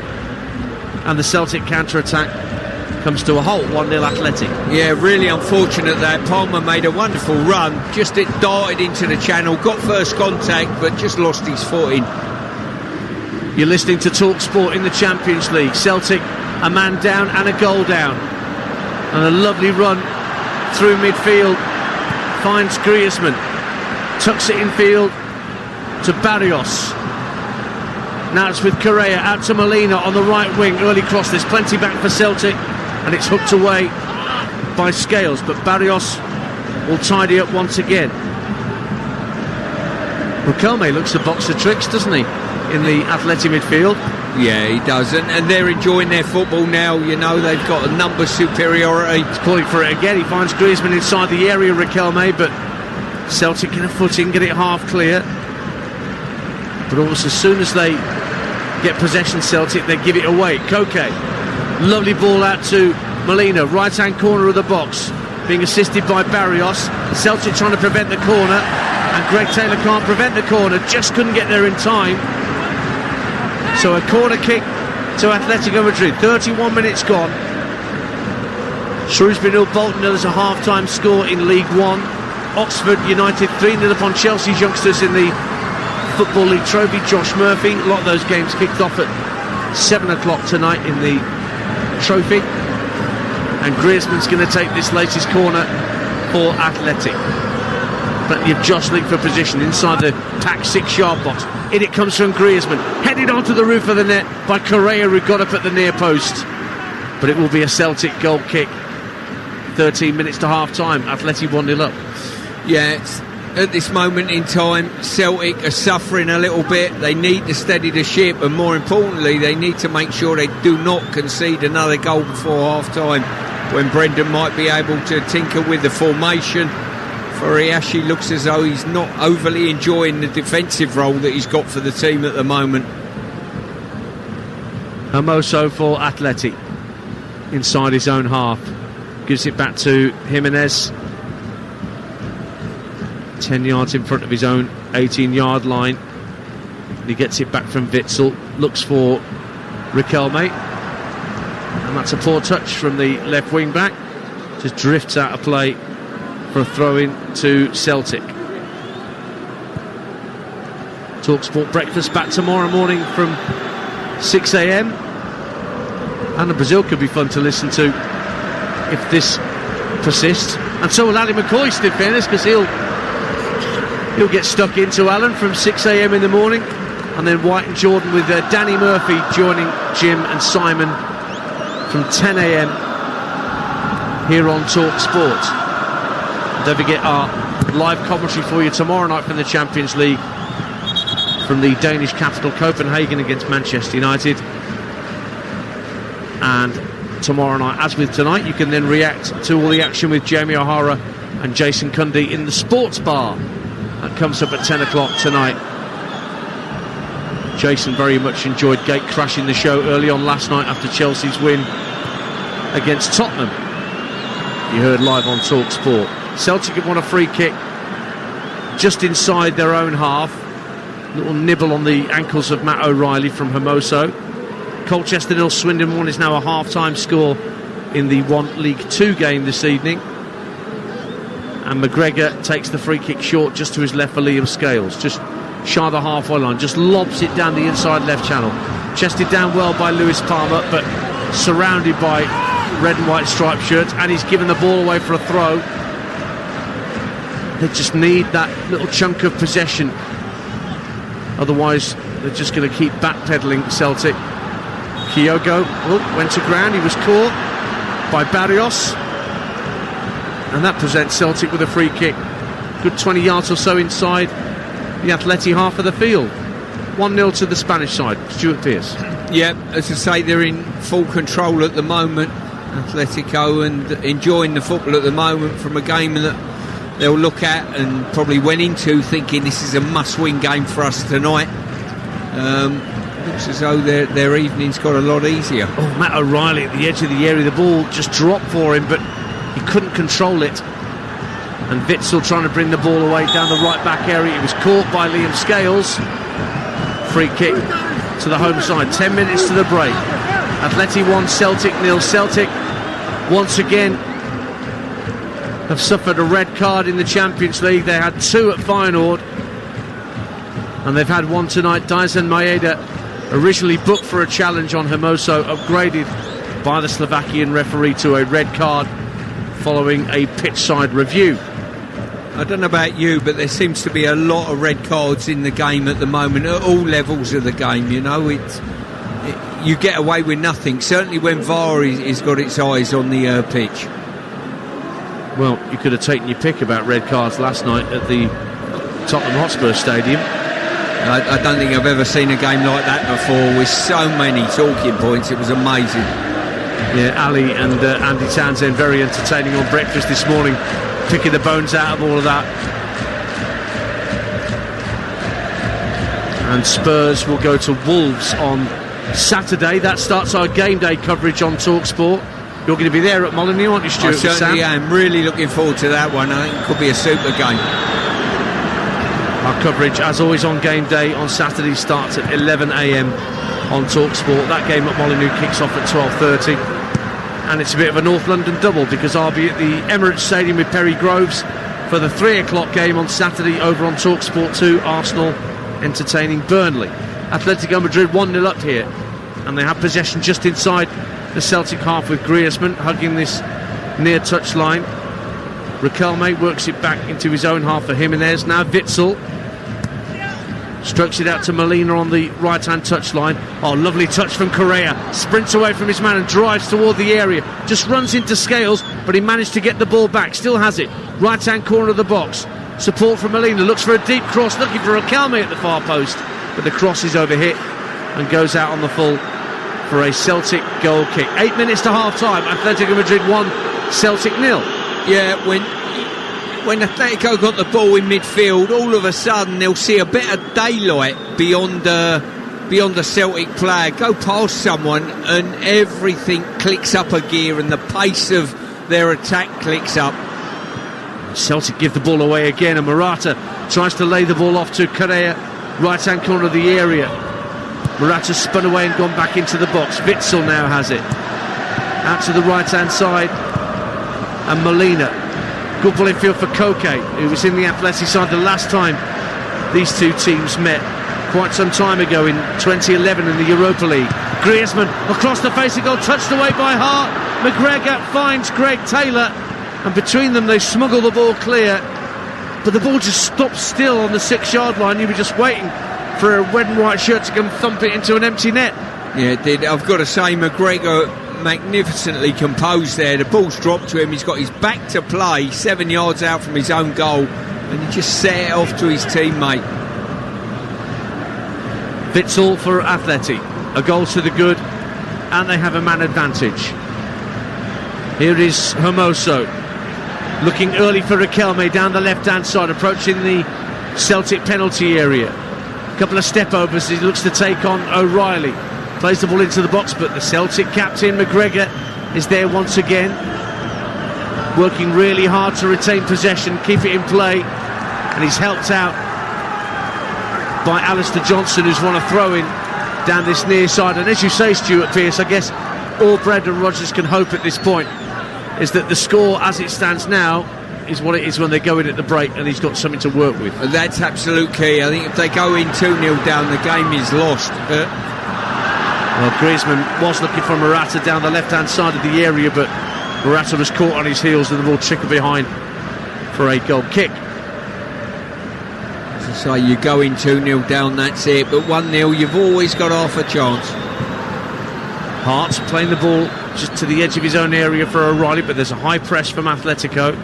and the Celtic counter-attack comes to a halt. 1-0 Athletic. Yeah, really unfortunate that Palmer made a wonderful run, just it darted into the channel, got first contact but just lost his footing. You're listening to TalkSport in the Champions League. Celtic a man down and a goal down, and a lovely run through midfield finds Griezmann, tucks it infield to Barrios. Now it's with Correa out to Molina on the right wing. Early cross, there's plenty back for Celtic, and it's hooked away by Scales, but Barrios will tidy up once again. Riquelme looks a box of tricks, doesn't he, in the Atleti midfield? Yeah, he does, and they're enjoying their football now. You know, they've got a number superiority. He's calling for it again. He finds Griezmann inside the area, Riquelme, but Celtic get a foot in, get it half clear. But almost as soon as they get possession, Celtic, they give it away. Koke, lovely ball out to Molina, right-hand corner of the box, being assisted by Barrios. Celtic trying to prevent the corner, and Greg Taylor can't prevent the corner, just couldn't get there in time. So a corner kick to Atletico Madrid. 31 minutes gone. Shrewsbury 0, Bolton 0 is a half-time score in League One. Oxford United 3-0 upon Chelsea's youngsters in the Football League Trophy. Josh Murphy. A lot of those games kicked off at 7 o'clock tonight in the Trophy. And Griezmann's going to take this latest corner for Athletic. Plenty of jostling for position inside the packed 6-yard box. In it comes from Griezmann, headed onto the roof of the net by Correa, who got up at the near post. But it will be a Celtic goal kick. 13 minutes to half-time. Athletic 1-0 up. Yeah, at this moment in time, Celtic are suffering a little bit. They need to steady the ship, and more importantly, they need to make sure they do not concede another goal before half-time, when Brendan might be able to tinker with the formation. Furiashi looks as though he's not overly enjoying the defensive role that he's got for the team at the moment. Hermoso for Athletic inside his own half. Gives it back to Jimenez. 10 yards in front of his own 18-yard line. He gets it back from Witsel. Looks for Riquelme. And that's a poor touch from the left wing back. Just drifts out of play for a throw-in to Celtic. TalkSport breakfast back tomorrow morning from 6 a.m. Anna Brazil could be fun to listen to if this persists. And so will Ali McCoist, in fairness, because he'll get stuck into Alan from 6 a.m. in the morning. And then White and Jordan with Danny Murphy joining Jim and Simon from 10 a.m. here on TalkSport. Don't forget our live commentary for you tomorrow night from the Champions League, from the Danish capital Copenhagen against Manchester United. And tomorrow night, as with tonight, you can then react to all the action with Jamie O'Hara and Jason Cundy in the Sports Bar. That comes up at 10 o'clock tonight. Jason very much enjoyed gate crashing the show early on last night after Chelsea's win against Tottenham. You heard live on TalkSport. Celtic have won a free kick just inside their own half. Little nibble on the ankles of Matt O'Reilly from Hermoso. Colchester 0, Swindon 1 is now a half-time score in the League 2 game this evening. And McGregor takes the free kick short just to his left for Liam Scales, just shy of the halfway line, just lobs it down the inside left channel. Chested down well by Lewis Palmer, but surrounded by red and white striped shirts, and he's given the ball away for a throw. They just need that little chunk of possession, otherwise they're just going to keep backpedaling. Celtic. Kyogo went to ground, he was caught by Barrios, and that presents Celtic with a free kick, good 20 yards or so inside the Atleti half of the field. 1-0 to the Spanish side. Stuart Pearce. Yeah, as I say, they're in full control at the moment, Atletico, and enjoying the football at the moment from a game that they'll look at and probably went into thinking this is a must-win game for us tonight. Looks as though their evening's got a lot easier. Oh, Matt O'Reilly at the edge of the area. The ball just dropped for him, but he couldn't control it. And Witsel trying to bring the ball away down the right back area. It was caught by Liam Scales. Free kick to the home side. 10 minutes to the break. Atleti 1, Celtic 0. Celtic once again have suffered a red card in the Champions League. They had 2 at Feyenoord, and they've had 1 tonight. Dyson Maeda, originally booked for a challenge on Hermoso, upgraded by the Slovakian referee to a red card following a pitch-side review. I don't know about you, but there seems to be a lot of red cards in the game at the moment, at all levels of the game. You know, you get away with nothing, certainly when VAR has got its eyes on the pitch. Well, you could have taken your pick about red cards last night at the Tottenham Hotspur Stadium. I don't think I've ever seen a game like that before, with so many talking points. It was amazing. Yeah, Ali and Andy Townsend very entertaining on breakfast this morning, picking the bones out of all of that. And Spurs will go to Wolves on Saturday. That starts our game day coverage on TalkSport. You're going to be there at Molineux, aren't you, Stuart? I certainly am. Really looking forward to that one. I think it could be a super game. Our coverage, as always, on game day on Saturday starts at 11 a.m. on TalkSport. That game at Molineux kicks off at 12:30. And it's a bit of a North London double, because I'll be at the Emirates Stadium with Perry Groves for the 3 o'clock game on Saturday over on TalkSport 2, Arsenal entertaining Burnley. Atletico Madrid 1-0 up here, and they have possession just inside the Celtic half with Griezmann hugging this near touch line. Riquelme works it back into his own half for Jimenez. Now Witsel strokes it out to Molina on the right hand touchline. Oh, lovely touch from Correa. Sprints away from his man and drives toward the area. Just runs into Scales, but he managed to get the ball back. Still has it. Right hand corner of the box. Support from Molina. Looks for a deep cross, looking for Riquelme at the far post, but the cross is overhit and goes out on the full for a Celtic goal kick. 8 minutes to half time. Atletico Madrid 1, Celtic 0. Yeah, when Atletico got the ball in midfield, all of a sudden they'll see a bit of daylight beyond the Celtic player, go past someone, and everything clicks up a gear, and the pace of their attack clicks up. Celtic give the ball away again, and Morata tries to lay the ball off to Correa, right hand corner of the area. Morata spun away and gone back into the box. Witsel now has it out to the right hand side, and Molina. Good ball in field for Koke, who was in the Atleti side the last time these two teams met quite some time ago in 2011 in the Europa League. Griezmann across the face of goal, touched away by Hart. McGregor finds Greg Taylor, and between them they smuggle the ball clear, but the ball just stops still on the 6-yard line. You were just waiting for a red and white shirt to come thump it into an empty net. Yeah, it did. I've got to say, McGregor magnificently composed there. The ball's dropped to him, he's got his back to play 7 yards out from his own goal, and he just set it off to his teammate. Witsel for Atleti, a goal to the good, and they have a man advantage. Here is Hermoso looking early for Riquelme down the left hand side, approaching the Celtic penalty area. A couple of step overs, he looks to take on O'Reilly. Plays the ball into the box, but the Celtic captain McGregor is there once again, working really hard to retain possession, keep it in play, and he's helped out by Alistair Johnson, who's won a throw-in down this near side. And as you say, Stuart Pearce, I guess all Brendan Rodgers can hope at this point is that the score as it stands now is what it is when they go in at the break, and he's got something to work with. That's absolute key. I think if they go in 2-0 down, the game is lost. Well, Griezmann was looking for Morata down the left-hand side of the area, but Morata was caught on his heels and the ball trickled behind for a goal kick. As I say, you go in 2-0 down, that's it, but 1-0, you've always got half a chance. Hart's playing the ball just to the edge of his own area for O'Reilly, but there's a high press from Atletico.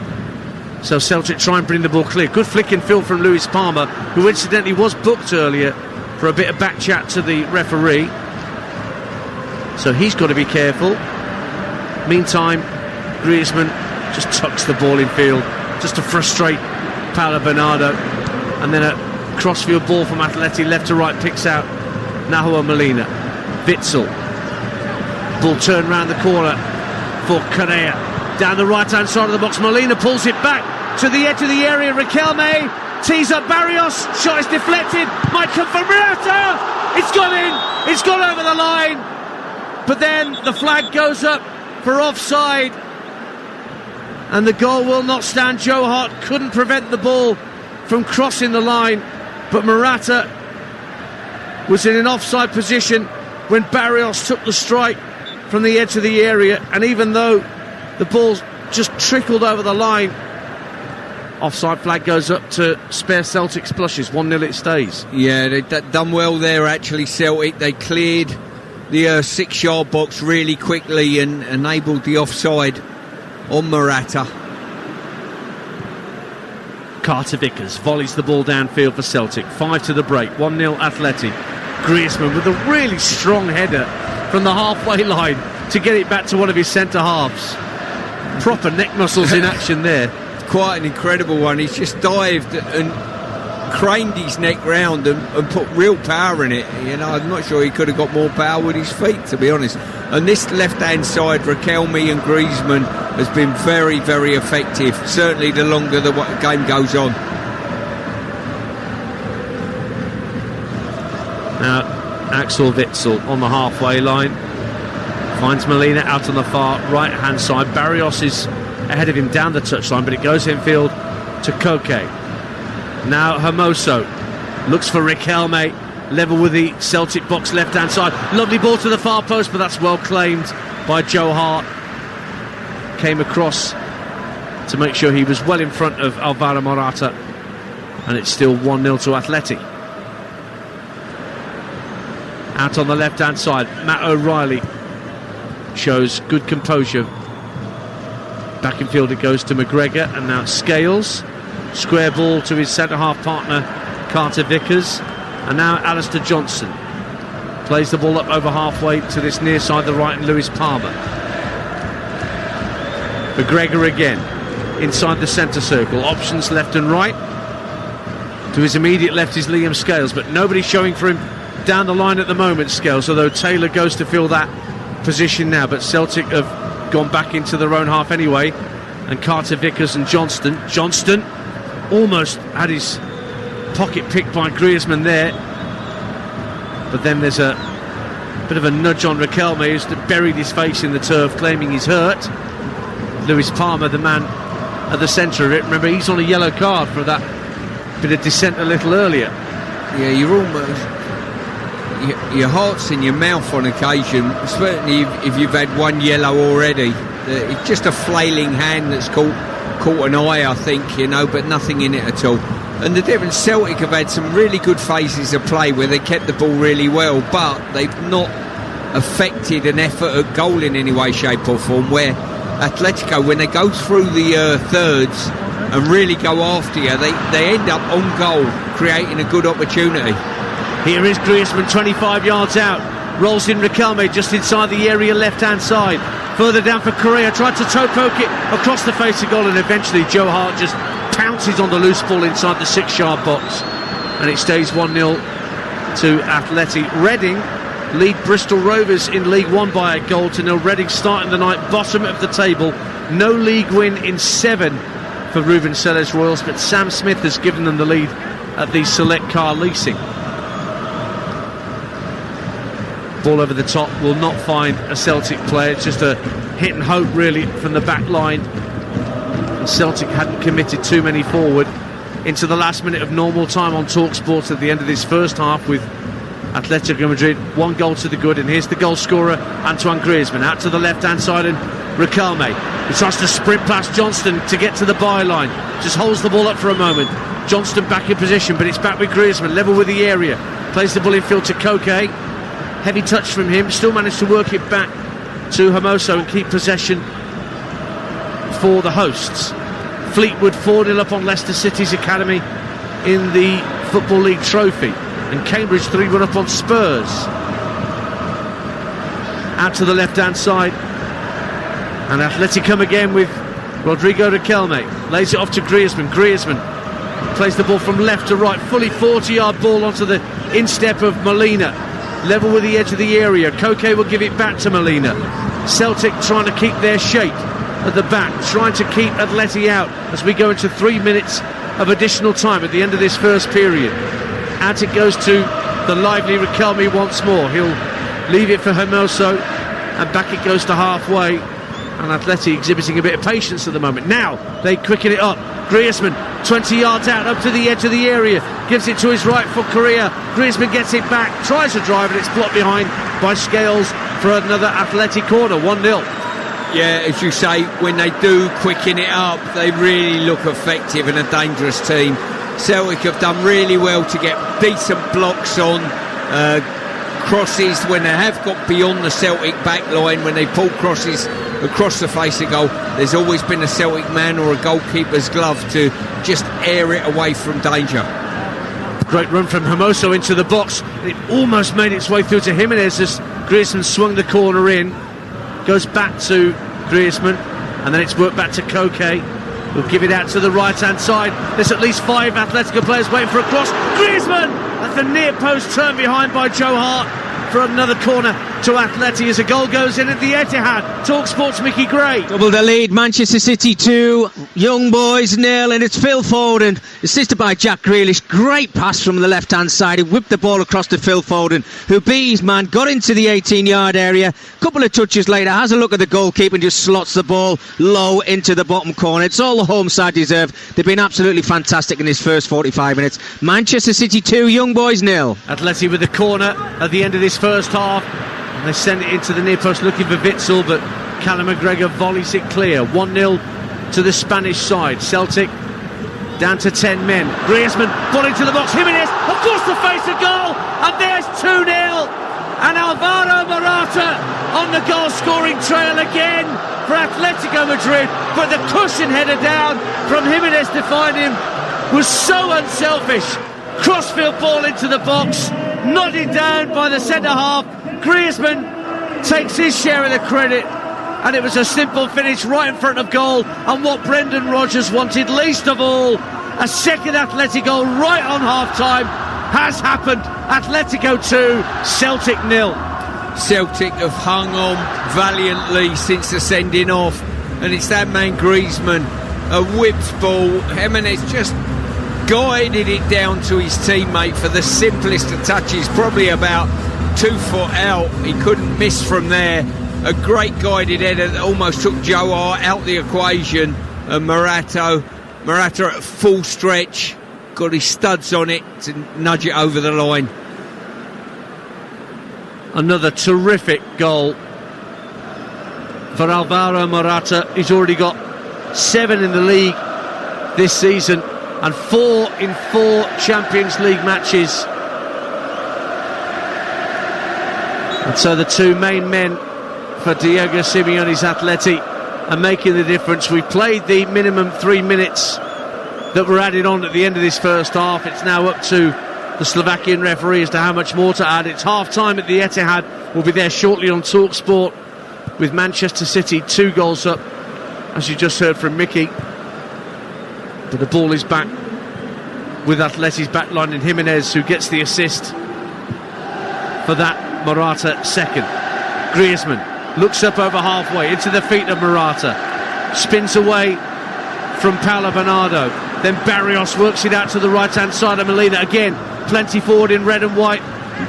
So Celtic try and bring the ball clear. Good flick in field from Luis Palma, who incidentally was booked earlier for a bit of back chat to the referee. So he's got to be careful. Meantime, Griezmann just tucks the ball in field just to frustrate Paulo Bernardo, and then a crossfield ball from Atleti left to right picks out Nahuel Molina. Witsel, ball turned round the corner for Correa, down the right hand side of the box. Molina pulls it back to the edge of the area. Riquelme tees up Barrios, shot is deflected, might come from Morata. It's gone in, it's gone over the line. But then the flag goes up for offside, and the goal will not stand. Joe Hart couldn't prevent the ball from crossing the line, but Morata was in an offside position when Barrios took the strike from the edge of the area, and even though the ball just trickled over the line, offside flag goes up to spare Celtic splashes. 1-0 it stays. Yeah, they've done well there actually, Celtic. They cleared the 6-yard box really quickly and enabled the offside on Morata. Carter Vickers volleys the ball downfield for Celtic. 5 to the break. 1-0 Atleti. Griezmann with a really strong header from the halfway line to get it back to one of his centre halves. Proper neck muscles in action there. Quite an incredible one. He's just dived and craned his neck round and put real power in it. You know, I'm not sure he could have got more power with his feet, to be honest. And this left-hand side, Riquelme and Griezmann, has been very, very effective, certainly the longer the game goes on. Now, Axel Witsel on the halfway line Finds Molina out on the far right hand side. Barrios is ahead of him down the touchline, but it goes infield to Koke. Now Hermoso looks for Riquelme, level with the Celtic box left hand side. Lovely ball to the far post, but that's well claimed by Joe Hart. Came across to make sure he was well in front of Alvaro Morata, and it's still 1-0 to Atleti. Out on the left hand side, Matt O'Reilly shows good composure. Back in field it goes to McGregor, and now Scales. Square ball to his centre half partner Carter Vickers, and now Alistair Johnson plays the ball up over halfway to this near side, the right, and Lewis Palmer. McGregor again inside the centre circle, options left and right. To his immediate left is Liam Scales, but nobody showing for him down the line at the moment, Scales, although Taylor goes to fill that position now. But Celtic have gone back into their own half anyway, and Carter Vickers and Johnston almost had his pocket picked by Griezmann there, but then there's a bit of a nudge on Riquelme, who's buried his face in the turf claiming he's hurt. Lewis Palmer, the man at the centre of it, remember he's on a yellow card for that bit of dissent a little earlier. Yeah, you're almost, your heart's in your mouth on occasion, certainly if you've had one yellow already. It's just a flailing hand that's caught an eye, I think, but nothing in it at all. And the difference, Celtic have had some really good phases of play where they kept the ball really well, but they've not affected an effort at goal in any way, shape or form, where Atletico, when they go through the thirds and really go after you, they end up on goal, creating a good opportunity. Here is Griezmann, 25 yards out, rolls in Riquelme just inside the area left hand side, further down for Correa, tried to toe poke it across the face of goal, and eventually Joe Hart just pounces on the loose ball inside the 6-yard box, and it stays 1-0 to Atleti. Reading lead Bristol Rovers in League One by a goal to nil. Reading starting the night bottom of the table, no league win in 7 for Ruben Sellers Royals, but Sam Smith has given them the lead at the Select Car Leasing. Ball over the top will not find a Celtic player. It's just a hit and hope really from the back line. And Celtic hadn't committed too many forward. Into the last minute of normal time on TalkSport at the end of this first half, with Atletico Madrid 1 goal to the good. And here's the goal scorer, Antoine Griezmann, out to the left hand side, and Riquelme, he tries to sprint past Johnston to get to the byline, just holds the ball up for a moment. Johnston back in position, but it's back with Griezmann, level with the area, plays the ball in field to Koke. Heavy touch from him, still managed to work it back to Hermoso and keep possession for the hosts. Fleetwood 4-0 up on Leicester City's academy in the Football League Trophy, and Cambridge 3-1 up on Spurs. Out to the left hand side, and Athletic come again with Rodrigo Riquelme, lays it off to Griezmann. Griezmann plays the ball from left to right, fully 40-yard ball onto the instep of Molina, level with the edge of the area. Koke will give it back to Molina. Celtic trying to keep their shape at the back, trying to keep Atleti out as we go into 3 minutes of additional time at the end of this first period. Out it goes to the lively Riquelme once more. He'll leave it for Hermoso, and back it goes to halfway, and Atleti exhibiting a bit of patience at the moment. Now they quicken it up. Griezmann 20 yards out, up to the edge of the area, gives it to his right for Correa. Griezmann gets it back, tries to drive, and it's blocked behind by Scales for another Athletic corner. 1-0. Yeah, as you say, when they do quicken it up, they really look effective and a dangerous team. Celtic have done really well to get decent blocks on, crosses when they have got beyond the Celtic back line, when they pull crosses across the face of goal. There's always been a Celtic man or a goalkeeper's glove to just air it away from danger. Great run from Hermoso into the box. It almost made its way through to Jimenez as Griezmann swung the corner in. Goes back to Griezmann, and then it's worked back to Koke. We'll give it out to the right hand side. There's at least 5 Atletico players waiting for a cross. Griezmann at the near post, turned behind by Joe Hart for another corner. to Atleti as a goal goes in at the Etihad. TalkSport's Mickey Gray. Double the lead, Manchester City 2, Young Boys 0, and it's Phil Foden, assisted by Jack Grealish. Great pass from the left-hand side. He whipped the ball across to Phil Foden, who beat his man, got into the 18-yard area. Couple of touches later, has a look at the goalkeeper and just slots the ball low into the bottom corner. It's all the home side deserve. They've been absolutely fantastic in this first 45 minutes. Manchester City 2, Young Boys 0. Atleti with the corner at the end of this first half. They send it into the near post looking for Witsel, but Callum McGregor volleys it clear. 1-0 to the Spanish side. Celtic down to 10 men. Griezmann, ball into the box. Jimenez across the face of goal, and there's 2-0. And Alvaro Morata on the goal-scoring trail again for Atletico Madrid. But the cushion header down from Jimenez to find him was so unselfish. Crossfield ball into the box, nodded down by the centre-half. Griezmann takes his share of the credit, and it was a simple finish right in front of goal. And what Brendan Rodgers wanted least of all, a second Atleti goal right on half-time, has happened. Atletico 2, Celtic 0. Celtic have hung on valiantly since the sending off, and it's that man Griezmann, a whipped ball. Jimenez just guided it down to his teammate for the simplest of touches, probably about 2 foot out. He couldn't miss from there. A great guided header that almost took Joe Hart out the equation. And Morata at full stretch, got his studs on it to nudge it over the line. Another terrific goal for Alvaro Morata. He's already got 7 in the league this season and 4 in 4 Champions League matches. And so the two main men for Diego Simeone's Atleti are making the difference. We've played the minimum 3 minutes that were added on at the end of this first half. It's now up to the Slovakian referee as to how much more to add. It's half-time at the Etihad. We'll be there shortly on TalkSport with Manchester City 2 goals up, as you just heard from Mickey. But the ball is back with Atleti's backline in Jimenez, who gets the assist for that Morata second. Griezmann looks up over halfway into the feet of Morata, spins away from Paulo Bernardo, then Barrios works it out to the right hand side of Molina. Again, plenty forward in red and white,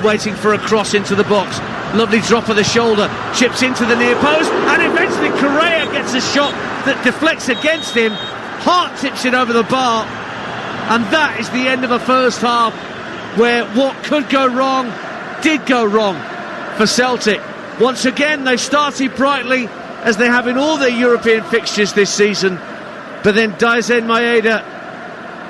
waiting for a cross into the box. Lovely drop of the shoulder, chips into the near post, and eventually Correa gets a shot that deflects against him. Hart tips it over the bar, and that is the end of a first half where what could go wrong did go wrong for Celtic. Once again, they started brightly, as they have in all their European fixtures this season, but then Daisen Maeda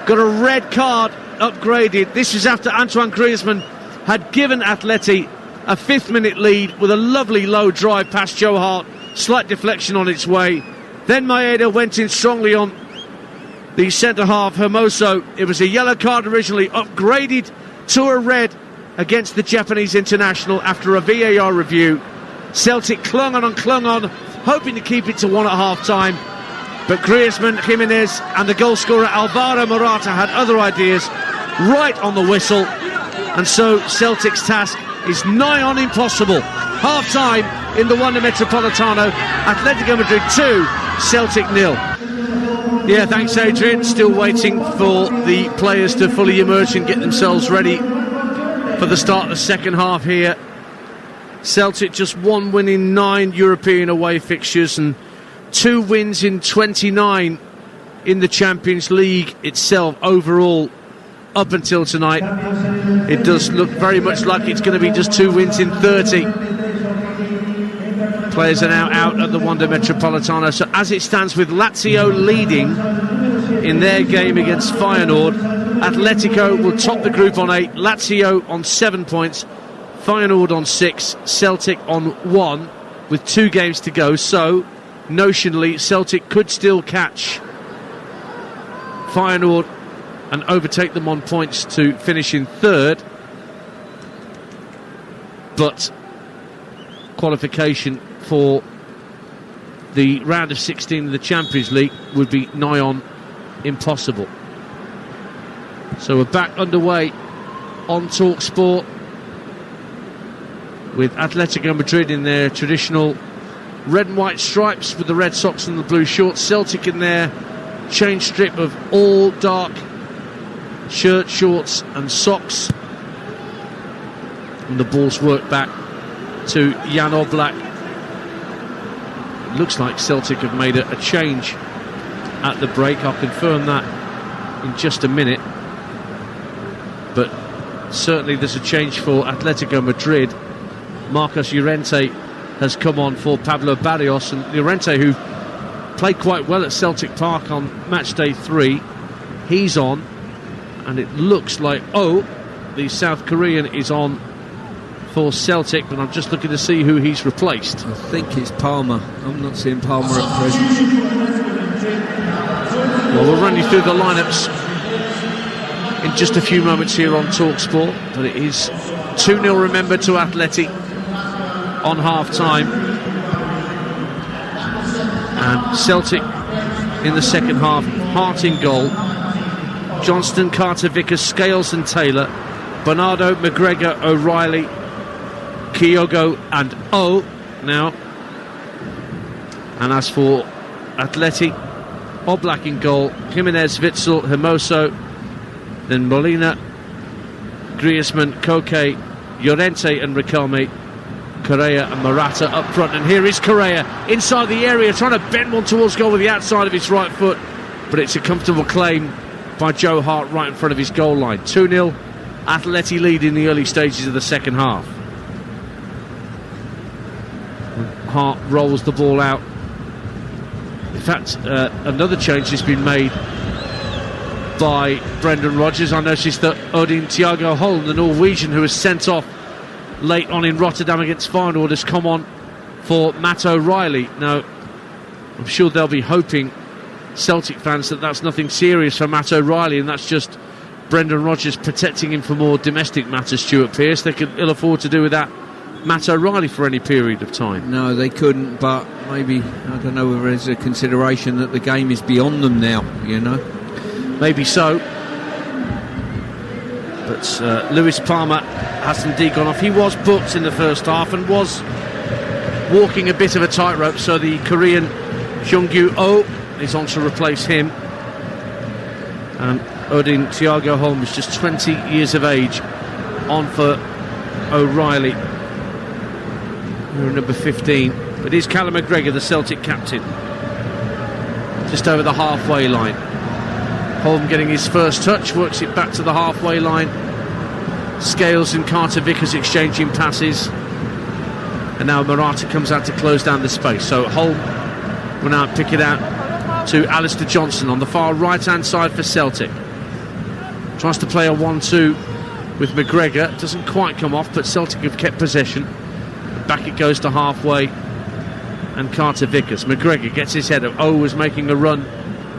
got a red card upgraded. This was after Antoine Griezmann had given Atleti a 5th minute lead with a lovely low drive past Joe Hart, slight deflection on its way. Then Maeda went in strongly on the centre-half, Hermoso. It was a yellow card originally, upgraded to a red against the Japanese international after a VAR review. Celtic clung on, hoping to keep it to 1 at half-time. But Griezmann, Jimenez and the goal scorer Alvaro Morata had other ideas right on the whistle. And so Celtic's task is nigh on impossible. Half-time in the Wanda Metropolitano. Atletico Madrid 2, Celtic 0. Yeah, thanks Adrian. Still waiting for the players to fully emerge and get themselves ready for the start of the second half here. Celtic just 1 win in 9 European away fixtures and 2 wins in 29 in the Champions League itself overall up until tonight. It does look very much like it's going to be just 2 wins in 30. Players are now out at the Wanda Metropolitano. So as it stands, with Lazio leading in their game against Feyenoord, Atletico will top the group on 8, Lazio on 7 points, Feyenoord on 6, Celtic on 1 with 2 games to go. So notionally Celtic could still catch Feyenoord and overtake them on points to finish in 3rd, but qualification for the round of 16 of the Champions League would be nigh on impossible. So we're back underway on TalkSport with Atletico Madrid in their traditional red and white stripes with the red socks and the blue shorts. Celtic in their change strip of all dark shirt, shorts and socks. And the ball's worked back to Jan Oblak. It looks like Celtic have made a change at the break. I'll confirm that in just a minute. But certainly there's a change for Atletico Madrid. Marcos Llorente has come on for Pablo Barrios, and Llorente, who played quite well at Celtic Park on match day 3, he's on, and it looks like the South Korean is on for Celtic, but I'm just looking to see who he's replaced. I think it's Palmer. I'm not seeing Palmer at present. Well, we'll run you through the lineups in just a few moments here on TalkSport, but it is 2-0, remember, to Atleti on half-time. And Celtic in the second half, Hart in goal, Johnston, Carter, Vickers, Scales and Taylor, Bernardo, McGregor, O'Reilly, Kyogo and now. And as for Atleti, Oblak in goal, Jimenez, Witsel, Hermoso, then Molina, Griezmann, Koke, Llorente and Riquelme, Correa and Morata up front. And here is Correa inside the area, trying to bend one towards goal with the outside of his right foot, but it's a comfortable claim by Joe Hart right in front of his goal line. 2-0, Atleti lead in the early stages of the second half. Hart rolls the ball out. In fact, another change has been made by Brendan Rodgers. I noticed that Odin Thiago Holm, the Norwegian who was sent off late on in Rotterdam against Feyenoord, has come on for Matt O'Reilly. Now, I'm sure they'll be hoping, Celtic fans, that that's nothing serious for Matt O'Reilly, and that's just Brendan Rodgers protecting him for more domestic matters. Stuart Pearce, they could ill afford to do with that Matt O'Reilly for any period of time. No, they couldn't, but maybe, I don't know whether there's a consideration that the game is beyond them now, you know. Maybe so. But Lewis Palmer has indeed gone off. He was booked in the first half and was walking a bit of a tightrope, so the Korean Jung-Gyu Oh is on to replace him. And Odin Thiago Holm is just 20 years of age, on for O'Reilly, number 15. But here's Callum McGregor, the Celtic captain, just over the halfway line. Holm getting his first touch, works it back to the halfway line. Scales and Carter Vickers exchanging passes, and now Morata comes out to close down the space. So Holm will now pick it out to Alistair Johnson on the far right hand side for Celtic. Tries to play a 1-2 with McGregor, doesn't quite come off, but Celtic have kept possession. Back it goes to halfway, and Carter Vickers. McGregor gets his header. Was making a run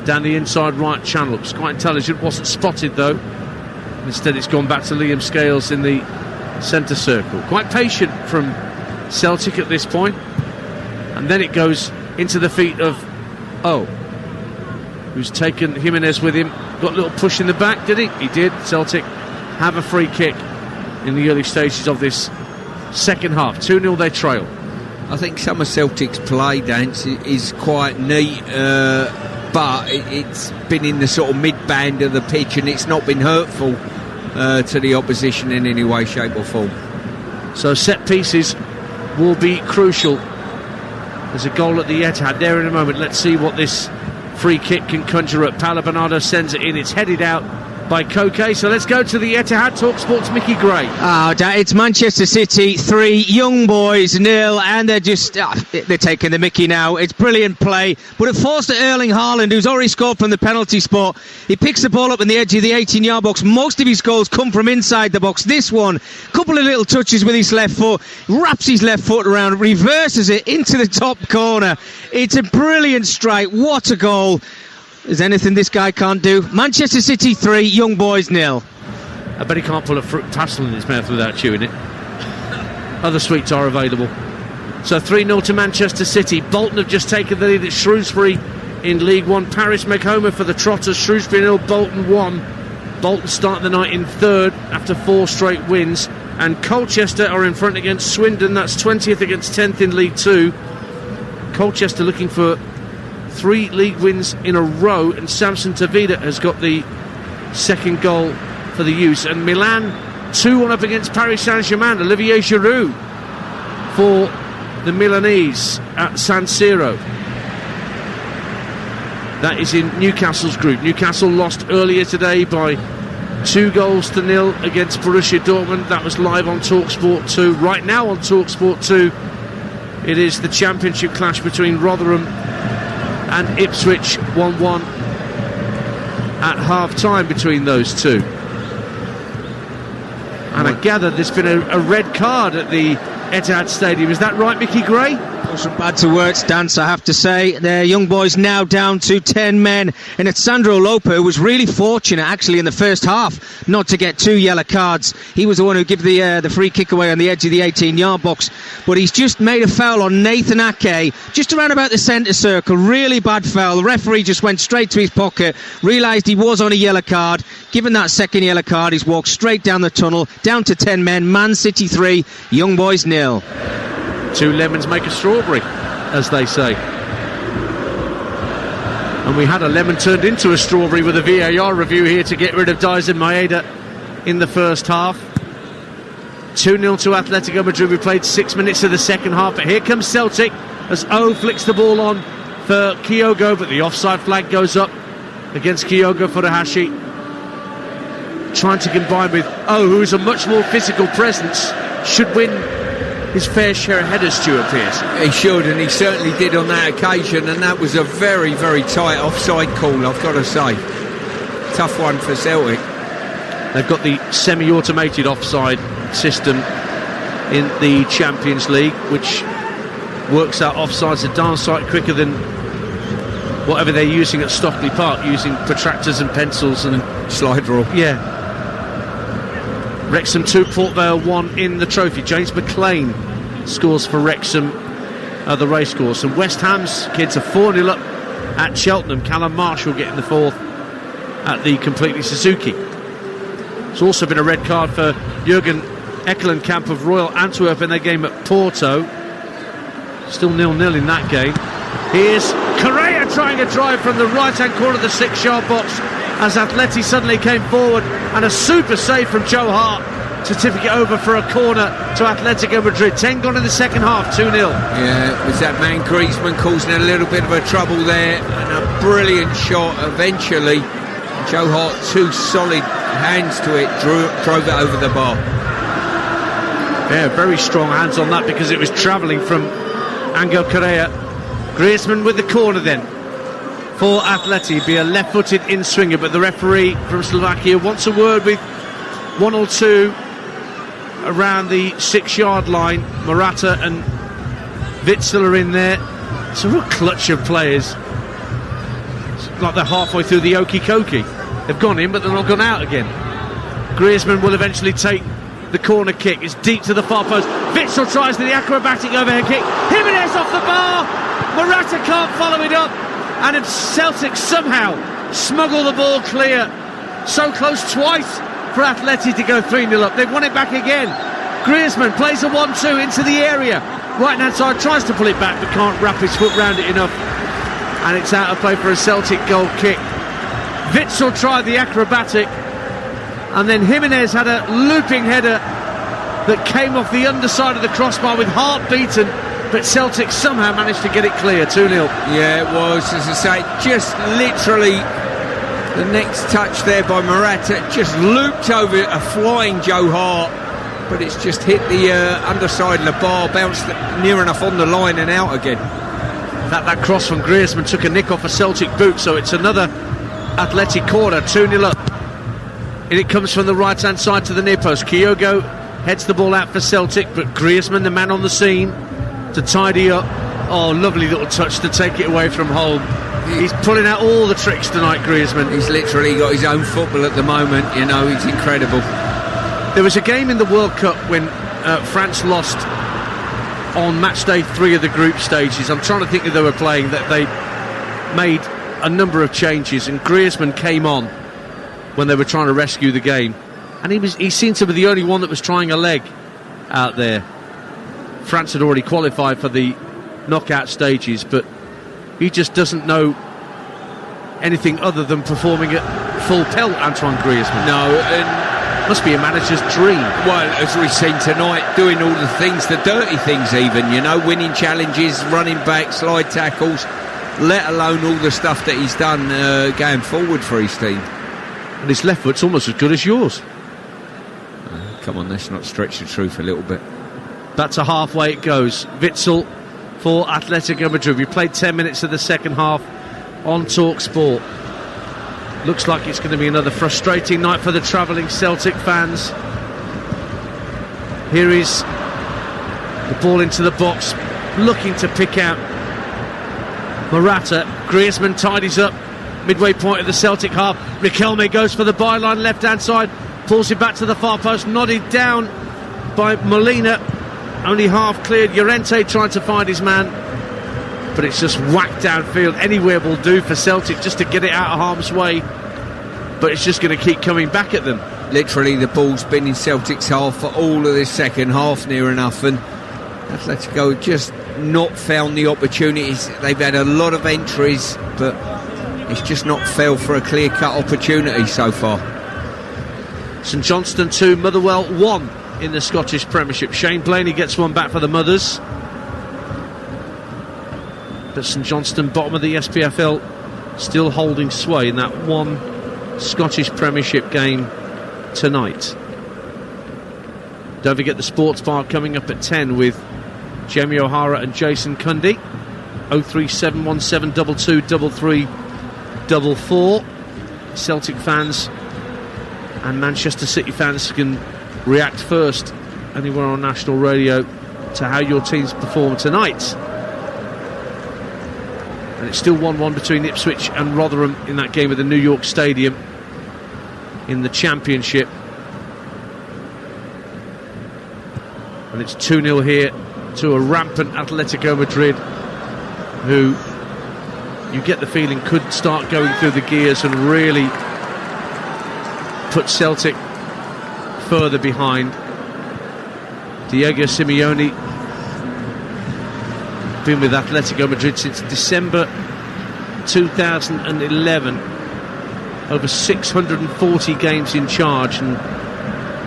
down the inside right channel. It was quite intelligent, wasn't spotted though. Instead it's gone back to Liam Scales in the centre circle. Quite patient from Celtic at this point. And then it goes into the feet of who's taken Jimenez with him. Got a little push in the back, did he? He did. Celtic have a free kick in the early stages of this second half. 2-0 they trail. I think some of Celtic's play, Dance, is quite neat, but it's been in the sort of mid-band of the pitch, and it's not been hurtful to the opposition in any way, shape or form. So set pieces will be crucial. There's a goal at the Etihad there in a moment. Let's see what this free kick can conjure up. Paolo Bernardo sends it in. It's headed out by Koke. So let's go to the Etihad. TalkSport's Mickey Gray. It's Manchester City 3, Young Boys 0, and they're just they're taking the mickey now. It's brilliant play, but it falls to Erling Haaland, who's already scored from the penalty spot. He picks the ball up in the edge of the 18-yard box. Most of his goals come from inside the box. This one, a couple of little touches with his left foot, wraps his left foot around, reverses it into the top corner. It's a brilliant strike. What a goal. There's anything this guy can't do. Manchester City 3, Young Boys 0. I bet he can't pull a fruit tassel in his mouth without chewing it. Other sweets are available. So 3-0 to Manchester City. Bolton have just taken the lead at Shrewsbury in League One. Paris make homer for the Trotters. Shrewsbury 0, Bolton 1. Bolton start the night in third after 4 straight wins. And Colchester are in front against Swindon. That's 20th against 10th in League 2. Colchester looking for 3 league wins in a row, and Samson Tavida has got the second goal for the Utes. And Milan 2-1 up against Paris Saint-Germain. Olivier Giroud for the Milanese at San Siro. That is in Newcastle's group. Newcastle lost earlier today by 2-0 against Borussia Dortmund. That was live on TalkSport 2. Right now on TalkSport 2, it is the championship clash between Rotherham and Ipswich, 1-1 at half-time between those two. And I gather there's been a red card at the Etihad Stadium. Is that right, Mickey Gray? From bad to worse, Dance, I have to say. Their young boys now down to 10 men. And it's Sandro Lopo, who was really fortunate, actually, in the first half, not to get 2 yellow cards. He was the one who gave the free kick away on the edge of the 18-yard box. But he's just made a foul on Nathan Ake, just around about the centre circle. Really bad foul. The referee just went straight to his pocket, realised he was on a yellow card. Given that second yellow card, he's walked straight down the tunnel, down to 10 men. Man City 3, Young Boys 0. 2 lemons make a strawberry, as they say. And we had a lemon turned into a strawberry with a VAR review here to get rid of Daisen Maeda in the first half. 2-0 to Atletico Madrid. We played 6 minutes of the second half, but here comes Celtic as O flicks the ball on for Kyogo, but the offside flag goes up against Kyogo Furuhashi. Trying to combine with O, who is a much more physical presence, should win his fair share of headers, Stuart Pearce. He should, and he certainly did on that occasion, and that was a very, very tight offside call, I've got to say. Tough one for Celtic. They've got the semi-automated offside system in the Champions League, which works out offsides a darn sight quicker than whatever they're using at Stockley Park, using protractors and pencils and slide rule. Yeah. Wrexham 2, Port Vale 1 in the trophy. James McLean scores for Wrexham at the racecourse. And West Ham's kids are 4-0 up at Cheltenham. Callum Marshall getting the 4th at the Completely Suzuki. There's also been a red card for Jurgen Ekkelenkamp of Royal Antwerp in their game at Porto. Still 0-0 in that game. Here's Correa trying a drive from the right-hand corner of the 6-yard box as Atleti suddenly came forward, and a super save from Joe Hart to tip it over for a corner to Atletico Madrid. 10 gone in the second half, 2-0. Yeah, it was that man Griezmann causing a little bit of a trouble there, and a brilliant shot eventually. Joe Hart, 2 solid hands to it, drove it over the bar. Yeah, very strong hands on that because it was travelling from Angel Correa. Griezmann with the corner then for Atleti, be a left-footed in-swinger, but the referee from Slovakia wants a word with 1 or 2 around the 6-yard line. Morata and Witsel are in there. It's a real clutch of players. It's like they're halfway through the Okie-Kokie. They've gone in, but they're not gone out again. Griezmann will eventually take the corner kick. It's deep to the far post. Witsel tries the acrobatic overhead kick. Jimenez off the bar. Morata can't follow it up. And if Celtic somehow smuggle the ball clear, so close twice for Atleti to go 3-0 up. They've won it back again. Griezmann plays a 1-2 into the area. Right-hand side, tries to pull it back, but can't wrap his foot round it enough. And it's out of play for a Celtic goal kick. Witsel tried the acrobatic. And then Jimenez had a looping header that came off the underside of the crossbar with Hart beaten. But Celtic somehow managed to get it clear, 2-0. Yeah, it was, as I say, just literally the next touch there by Morata, just looped over a flying Joe Hart, but it's just hit the underside of the bar, bounced near enough on the line and out again. That cross from Griezmann took a nick off a Celtic boot, so it's another Athletic corner, 2-0 up. And it comes from the right-hand side to the near post. Kyogo heads the ball out for Celtic, but Griezmann, the man on the scene, to tidy up. Oh, lovely little touch to take it away from home. He's pulling out all the tricks tonight, Griezmann. He's literally got his own football at the moment, you know, he's incredible. There was a game in the World Cup when France lost on match day 3 of the group stages. I'm trying to think who they were playing, that they made a number of changes, and Griezmann came on when they were trying to rescue the game. and he seemed to be the only one that was trying a leg out there. France had already qualified for the knockout stages, but he just doesn't know anything other than performing at full pelt, Antoine Griezmann. No, and must be a manager's dream. Well, as we've seen tonight, doing all the things, the dirty things even, winning challenges, running back, slide tackles, let alone all the stuff that he's done going forward for his team. And his left foot's almost as good as yours. Come on, let's not stretch the truth a little bit. That's a halfway it goes. Witsel for Atletico Madrid. We played 10 minutes of the second half on TalkSport. Looks like it's going to be another frustrating night for the travelling Celtic fans. Here is the ball into the box, looking to pick out Morata. Griezmann tidies up midway point of the Celtic half. Riquelme goes for the byline, left hand side, pulls it back to the far post, nodded down by Molina, only half cleared. Llorente trying to find his man, but it's just whacked downfield. Anywhere will do for Celtic just to get it out of harm's way, but it's just going to keep coming back at them. Literally the ball's been in Celtic's half for all of this second half near enough, and Atletico just not found the opportunities. They've had a lot of entries, but it's just not fell for a clear-cut opportunity so far. St Johnstone 2, Motherwell 1 in the Scottish Premiership. Shane Blaney gets one back for the Mothers, but St Johnstone, bottom of the SPFL, still holding sway in that one Scottish Premiership game tonight. Don't forget the Sports Bar coming up at 10 with Jamie O'Hara and Jason Cundy. 03717223344. Celtic fans and Manchester City fans can react first anywhere on national radio to how your teams perform tonight. And it's still 1-1 between Ipswich and Rotherham in that game at the New York Stadium in the Championship. And it's 2-0 here to a rampant Atletico Madrid, who you get the feeling could start going through the gears and really put Celtic further behind. Diego Simeone been with Atletico Madrid since December 2011, over 640 games in charge, and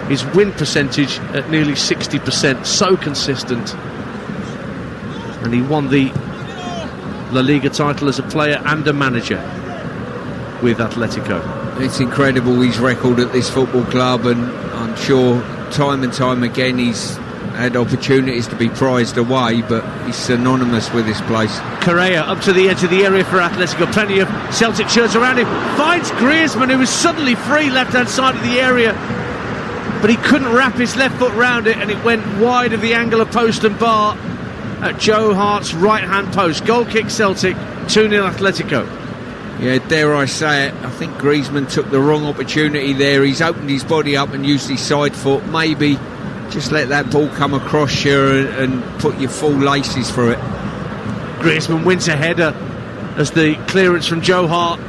his win percentage at nearly 60%, so consistent. And he won the La Liga title as a player and a manager with Atletico. It's incredible, his record at this football club, and I'm sure time and time again he's had opportunities to be prized away, but he's synonymous with this place. Correa up to the edge of the area for Atletico. Plenty of Celtic shirts around him. Finds Griezmann, who was suddenly free left hand side of the area, but he couldn't wrap his left foot round it, and it went wide of the angle of post and bar at Joe Hart's right hand post. Goal kick Celtic, 2-0 Atletico. Yeah, dare I say it, I think Griezmann took the wrong opportunity there. He's opened his body up and used his side foot. Maybe just let that ball come across you and put your full laces through it. Griezmann wins a header as the clearance from Joe Hart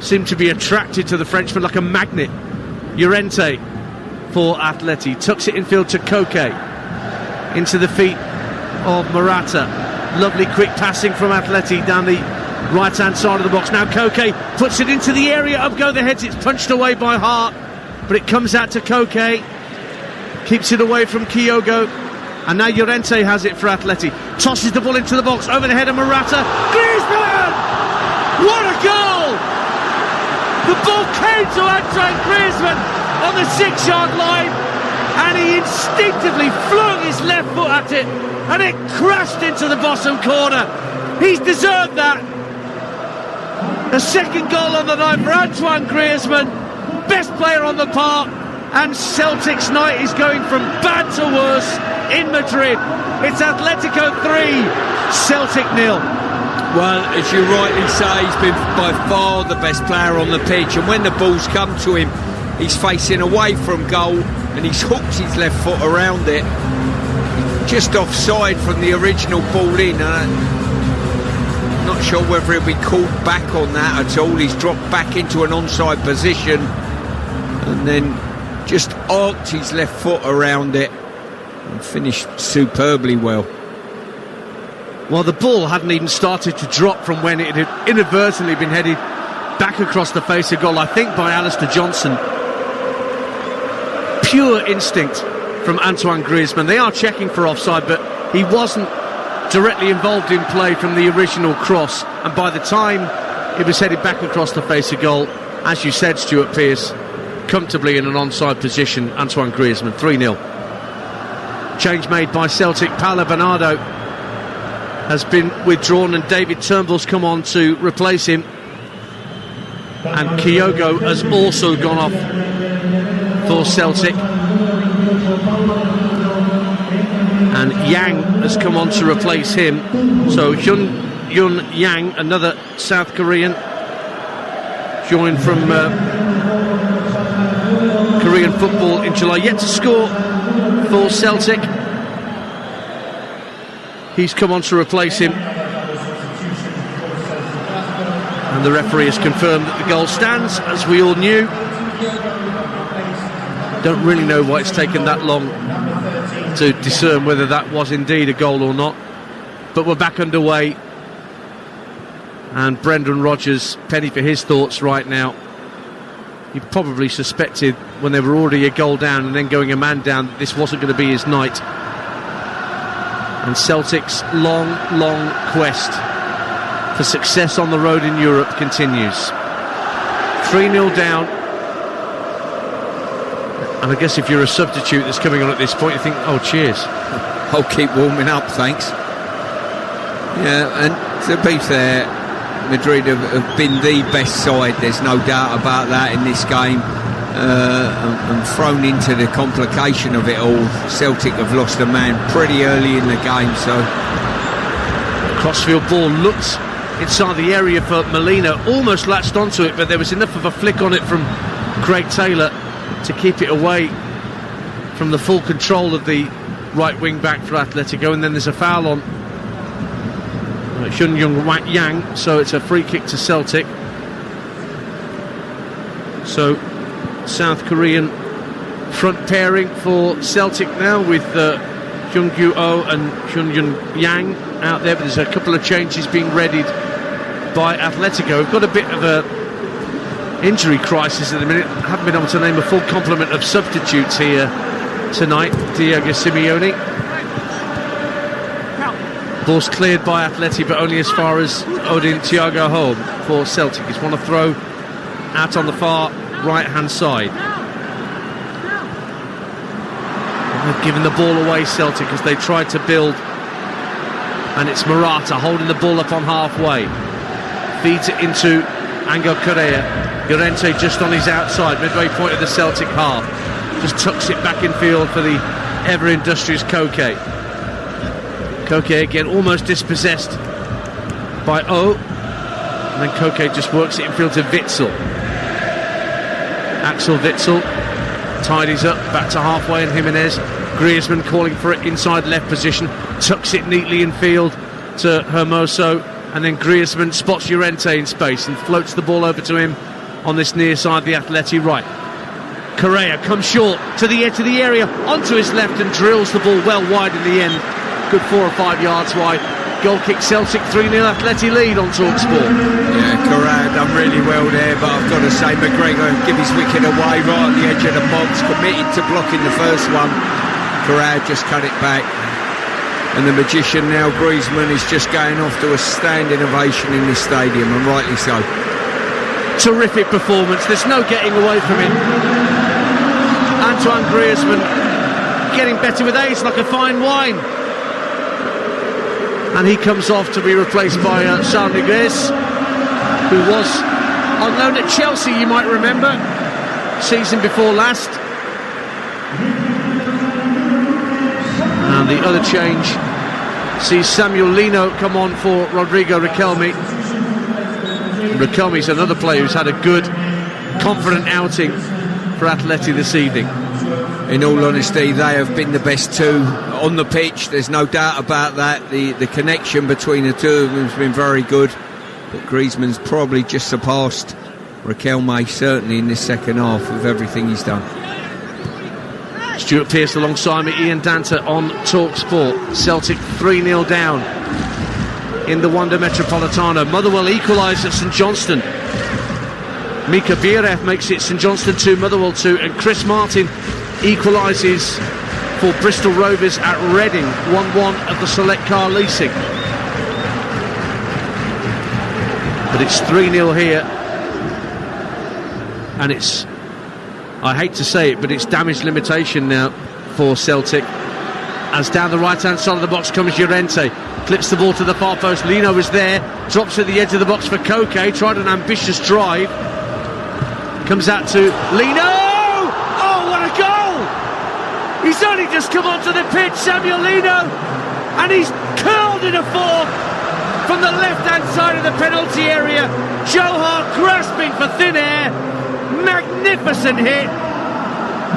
seemed to be attracted to the Frenchman like a magnet. Llorente for Atleti tucks it infield to Koke, into the feet of Morata. Lovely quick passing from Atleti down the right hand side of the box. Now Koke puts it into the area, up go the heads. It's punched away by Hart, but it comes out to Koke, keeps it away from Kyogo, and now Llorente has it for Atleti. Tosses the ball into the box, over the head of Morata. Griezmann! What a goal! The ball came to Antoine Griezmann on the 6-yard line, and he instinctively flung his left foot at it, and it crashed into the bottom corner. He's deserved that. The second goal on the night for Antoine Griezmann, best player on the park, and Celtic's night is going from bad to worse in Madrid. It's Atletico 3, Celtic 0. Well, as you rightly say, he's been by far the best player on the pitch, and when the ball's come to him, he's facing away from goal and he's hooked his left foot around it, just offside from the original ball in. Not sure whether he'll be called back on that at all. He's dropped back into an onside position, and then just arced his left foot around it and finished superbly well. Well, the ball hadn't even started to drop from when it had inadvertently been headed back across the face of goal, I think by Alistair Johnson. Pure instinct from Antoine Griezmann. They are checking for offside, but he wasn't directly involved in play from the original cross, and by the time it was headed back across the face of goal, as you said, Stuart Pearce, comfortably in an onside position, Antoine Griezmann. 3-0. Change made by Celtic. Paolo Bernardo has been withdrawn and David Turnbull's come on to replace him, and Kyogo has also gone off for Celtic, and Yang has come on to replace him. So Hyun Yang, another South Korean, joined from Korean football in July, yet to score for Celtic. He's come on to replace him, and the referee has confirmed that the goal stands, as we all knew. Don't really know why it's taken that long to discern whether that was indeed a goal or not, but we're back underway, and Brendan Rodgers, penny for his thoughts right now. He probably suspected when they were already a goal down and then going a man down that this wasn't going to be his night. And Celtic's long quest for success on the road in Europe continues. 3-0 down, and I guess if you're a substitute that's coming on at this point, you think, oh, cheers, I'll keep warming up, thanks. Yeah, and to be fair, Madrid have been the best side, there's no doubt about that in this game, and thrown into the complication of it all, Celtic have lost a man pretty early in the game. So crossfield ball looked inside the area for Molina, almost latched onto it, but there was enough of a flick on it from Craig Taylor to keep it away from the full control of the right wing back for Athletico. And then there's a foul on Hyun Yang, so it's a free kick to Celtic. So South Korean front pairing for Celtic now, with Hyun-Gyu Oh and Hyun Yang out there, but there's a couple of changes being readied by Atletico. We've got a bit of a injury crisis at the minute. I haven't been able to name a full complement of substitutes here tonight. Diego Simeone. Ball's cleared by Atleti, but only as far as Odin Thiago home for Celtic. He's won a throw out on the far right hand side. They've given the ball away, Celtic, as they tried to build, and it's Morata holding the ball up on halfway, feeds it into Angel Correa. Llorente just on his outside, midway point of the Celtic half, just tucks it back in field for the ever industrious Koke. Koke again almost dispossessed by O, and then Koke just works it in field to Witsel. Axel Witsel tidies up back to halfway, and Jimenez. Griezmann calling for it inside left position, tucks it neatly in field to Hermoso, and then Griezmann spots Llorente in space and floats the ball over to him on this near side, the Atleti right. Correa comes short to the edge of the area, onto his left, and drills the ball well wide in the end. Good 4 or 5 yards wide. Goal kick, Celtic 3-0 Atleti lead on TalkSport. Yeah, Correa done really well there, but I've got to say, McGregor give his wicket away right on the edge of the box, committed to blocking the first one. Correa just cut it back, and the magician now, Griezmann, is just going off to a standing ovation in this stadium, and rightly so. Terrific performance, there's no getting away from it. Antoine Griezmann getting better with age, like a fine wine. And he comes off to be replaced by Saul Niguez, who was on loan at Chelsea, you might remember, season before last. And the other change sees Samuel Lino come on for Rodrigo Riquelme. Riquelme's another player who's had a good, confident outing for Atleti this evening. In all honesty, they have been the best two on the pitch, there's no doubt about that. The connection between the two of them has been very good, but Griezmann's probably just surpassed Riquelme, certainly in this second half, with everything he's done. Stuart Pearce alongside me, Ian Danta on TalkSport. Celtic 3-0 down in the Wanda Metropolitano. Motherwell equalise at St Johnstone. Mika Biereth makes it St Johnstone 2, Motherwell 2, and Chris Martin equalises for Bristol Rovers at Reading, 1-1 at the Select Car Leasing. But it's 3-0 here, and it's, I hate to say it, but it's damage limitation now for Celtic, as down the right hand side of the box comes Llorente, clips the ball to the far post. Lino is there, drops at the edge of the box for Koke, tried an ambitious drive, comes out to Lino. Oh, what a goal! He's only just come onto the pitch, Samuel Lino, and he's curled in a four from the left hand side of the penalty area. Joe Hart grasping for thin air. Magnificent hit.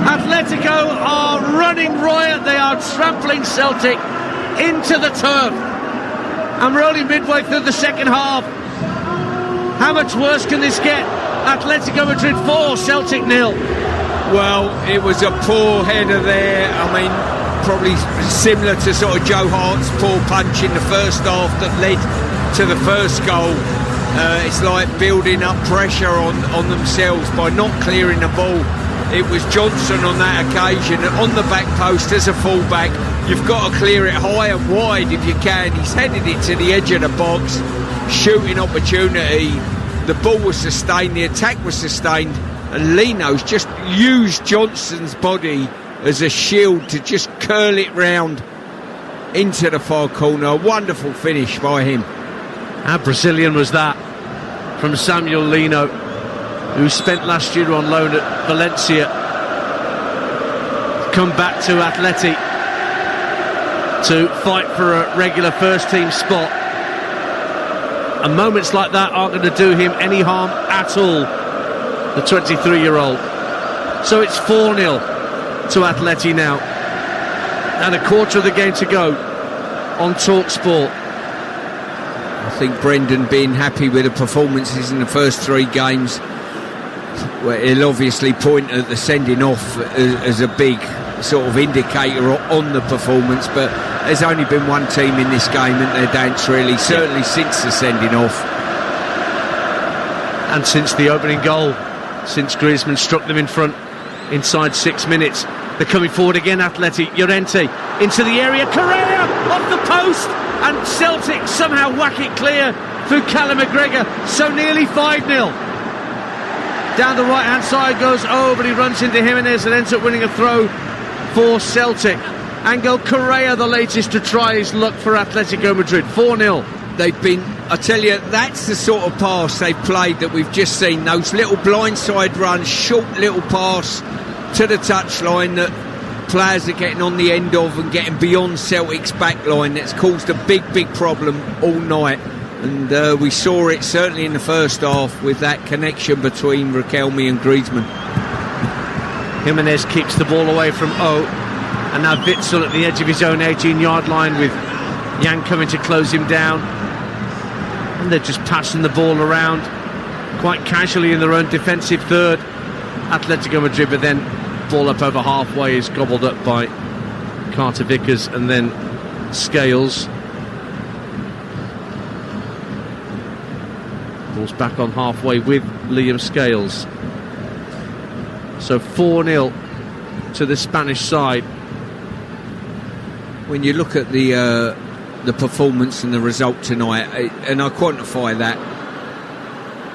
Atletico are running riot. They are trampling Celtic into the turf, and we're only midway through the second half. How much worse can this get? Atletico Madrid 4, Celtic 0. Well, it was a poor header there. I mean, probably similar to sort of Joe Hart's poor punch in the first half that led to the first goal. It's like building up pressure on themselves by not clearing the ball. It was Johnson on that occasion on the back post as a fullback. You've got to clear it high and wide if you can. He's headed it to the edge of the box, shooting opportunity. The ball was sustained, the attack was sustained, and Lino's just used Johnson's body as a shield to just curl it round into the far corner. A wonderful finish by him. How Brazilian was that from Samuel Lino, who spent last year on loan at Valencia, come back to Atleti to fight for a regular first team spot, and moments like that aren't going to do him any harm at all, the 23-year-old. So it's 4-0 to Atleti now, and a quarter of the game to go on TalkSport. I think Brendan being happy with the performances in the first three games, well, he'll obviously point at the sending off as a big sort of indicator on the performance, but there's only been one team in this game and their dance really, certainly since the sending off. And since the opening goal, since Griezmann struck them in front inside 6 minutes. They're coming forward again, Atleti. Llorente into the area, Correa off the post, and Celtic somehow whack it clear through Callum McGregor. So nearly 5-0. Down the right hand side goes but he runs into Jimenez and ends up winning a throw for Celtic. Angel Correa, the latest to try his luck for Atletico Madrid. 4-0. They've been, I tell you, that's the sort of pass they've played that we've just seen. Those little blindside runs, short little pass to the touchline that players are getting on the end of and getting beyond Celtic's back line. That's caused a big problem all night, and we saw it certainly in the first half with that connection between Riquelme and Griezmann. Jimenez keeps the ball away from and now Witsel at the edge of his own 18-yard line with Yang coming to close him down, and they're just passing the ball around quite casually in their own defensive third, Atletico Madrid, but then ball up over halfway is gobbled up by Carter Vickers and then Scales. Ball's back on halfway with Liam Scales. So 4-0 to the Spanish side. When you look at the performance and the result tonight, and I quantify that.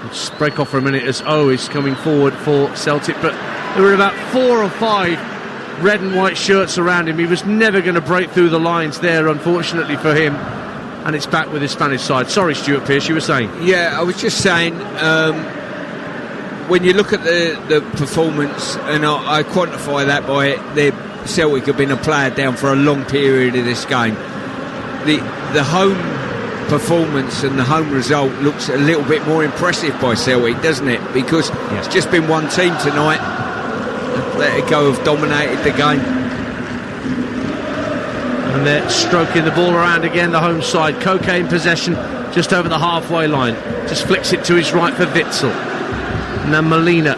Let's break off for a minute as is coming forward for Celtic, but there were about 4 or 5 red and white shirts around him. He was never going to break through the lines there, unfortunately for him, and it's back with the Spanish side. Sorry, Stuart Pearce, you were saying? Yeah, I was just saying, when you look at the performance, and I quantify that by Celtic have been a player down for a long period of this game. The home performance and the home result looks a little bit more impressive by Celtic, doesn't it? Because it's just been one team tonight. Atletico have dominated the game. And they're stroking the ball around again, the home side. Koke in possession just over the halfway line. Just flicks it to his right for Witsel. And then Molina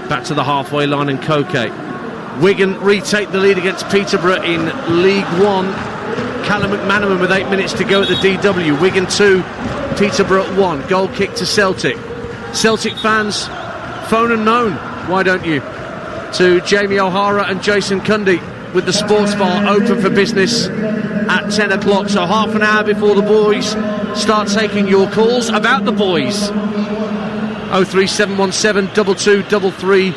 back to the halfway line, and Koke. Wigan retake the lead against Peterborough in League One. Callum McManaman with 8 minutes to go at the DW. Wigan 2, Peterborough 1. Goal kick to Celtic. Celtic fans, phone and known, why don't you, to Jamie O'Hara and Jason Cundy with the sports bar open for business at 10 o'clock. So half an hour before the boys start taking your calls about the boys. 03717 2233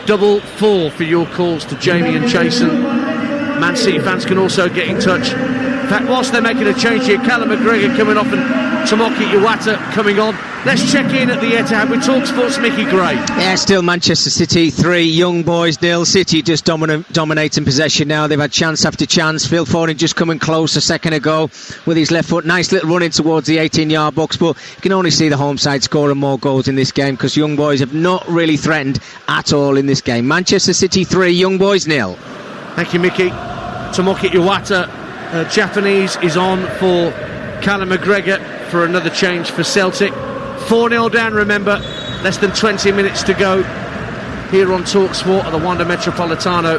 44 for your calls to Jamie and Jason. Man City fans can also get in touch. In fact, whilst they're making a change here, Callum McGregor coming off and Tomoki Iwata coming on. Let's check in at the Etihad with TalkSport's Mickey Gray. Yeah, still Manchester City 3, Young Boys 0. City just dominating possession now. They've had chance after chance. Phil Foden just coming close a second ago with his left foot. Nice little run in towards the 18-yard box, but you can only see the home side scoring more goals in this game because Young Boys have not really threatened at all in this game. Manchester City 3, Young Boys 0. Thank you, Mickey. Tomoki Iwata, Japanese, is on for Callum McGregor for another change for Celtic. 4-0 down, remember, less than 20 minutes to go here on TalkSport at the Wanda Metropolitano.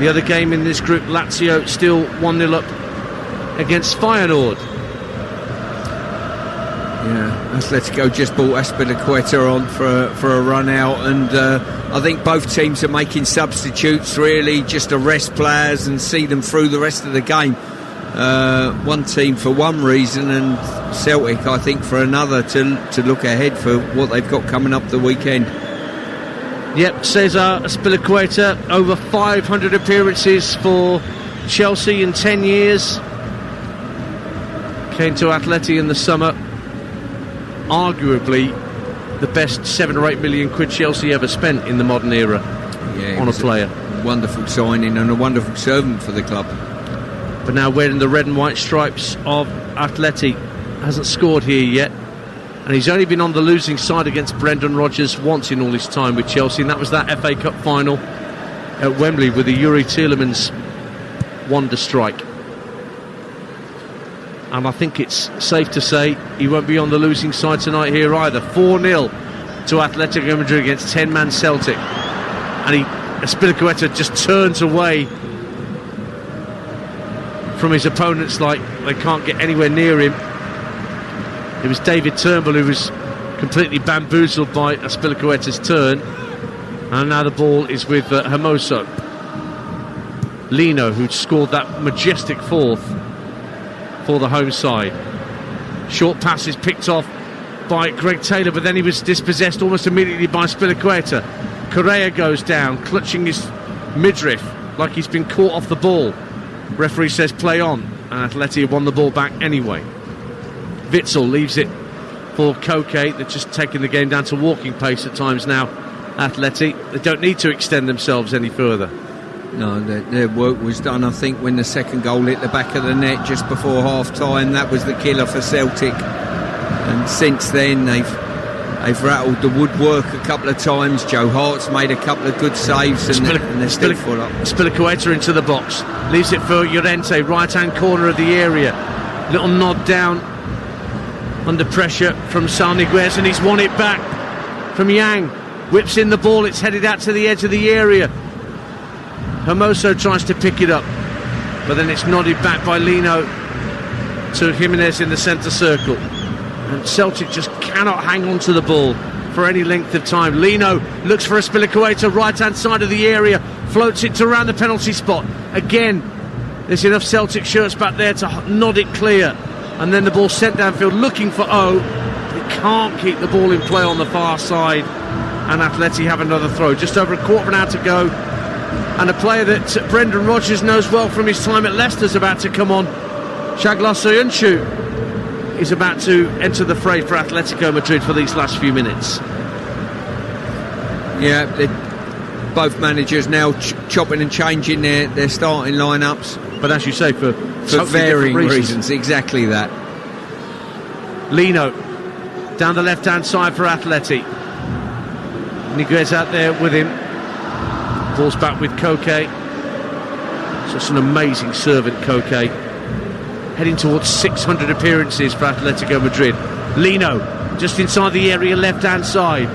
The other game in this group, Lazio, still 1-0 up against Feyenoord. Yeah, Atletico just brought Azpilicueta on for a run out, and I think both teams are making substitutes really just to rest players and see them through the rest of the game. One team for one reason and Celtic I think for another, to look ahead for what they've got coming up the weekend. Yep, Cesar Azpilicueta, over 500 appearances for Chelsea in 10 years. Came to Atleti in the summer. Arguably the best 7 or 8 million quid Chelsea ever spent in the modern era on a player. Wonderful signing and a wonderful servant for the club. But now wearing the red and white stripes of Atleti, hasn't scored here yet, and he's only been on the losing side against Brendan Rodgers once in all his time with Chelsea, and that was that FA Cup final at Wembley with the Yuri Tielemans wonder strike. And I think it's safe to say he won't be on the losing side tonight here either. 4-0 to Atletico Madrid against 10-man Celtic, and Azpilicueta just turns away from his opponents like they can't get anywhere near him. It was David Turnbull who was completely bamboozled by Azpilicueta's turn, and now the ball is with Hermoso. Lino, who'd scored that majestic fourth for the home side. Short passes picked off by Greg Taylor, but then he was dispossessed almost immediately by Azpilicueta. Correa goes down, clutching his midriff like he's been caught off the ball. Referee says play on, and Atleti have won the ball back anyway. Witsel leaves it for Koke. They're just taking the game down to walking pace at times now, Atleti. They don't need to extend themselves any further. No, their work was done, I think, when the second goal hit the back of the net just before half-time. That was the killer for Celtic. And since then, they've rattled the woodwork a couple of times. Joe Hart's made a couple of good saves, and they're still full up. Azpilicueta into the box. Leaves it for Llorente, right-hand corner of the area. Little nod down under pressure from Sarniguez, and he's won it back from Yang. Whips in the ball, it's headed out to the edge of the area. Hermoso tries to pick it up, but then it's nodded back by Lino to Jimenez in the centre circle. And Celtic just cannot hang on to the ball for any length of time. Lino looks for Azpilicueta, right-hand side of the area, floats it to around the penalty spot. Again, there's enough Celtic shirts back there to nod it clear. And then the ball sent downfield looking for O. They can't keep the ball in play on the far side. And Atleti have another throw. Just over a quarter of an hour to go. And a player that Brendan Rodgers knows well from his time at Leicester's about to come on. Shaglar Soyuncu is about to enter the fray for Atletico Madrid for these last few minutes. Yeah, both managers now chopping and changing their starting lineups. But as you say, for totally varying reasons. Exactly that. Lino down the left-hand side for Atleti. Niguez out there with him. Ball's back with Koke. Just an amazing servant, Koke. Heading towards 600 appearances for Atletico Madrid. Lino just inside the area, left-hand side.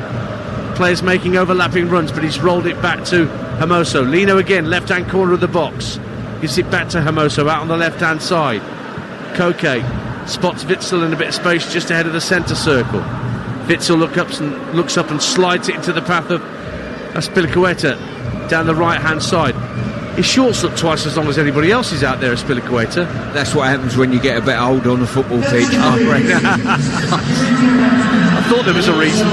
Players making overlapping runs, but he's rolled it back to Hermoso, Lino again, left-hand corner of the box. Gives it back to Hermoso, out on the left-hand side. Koke spots Witsel in a bit of space just ahead of the centre circle. Witsel looks up and slides it into the path of Azpilicueta down the right-hand side. His shorts look twice as long as anybody else's out there, Azpilicueta. That's what happens when you get a bit old on a football pitch. I thought there was a reason.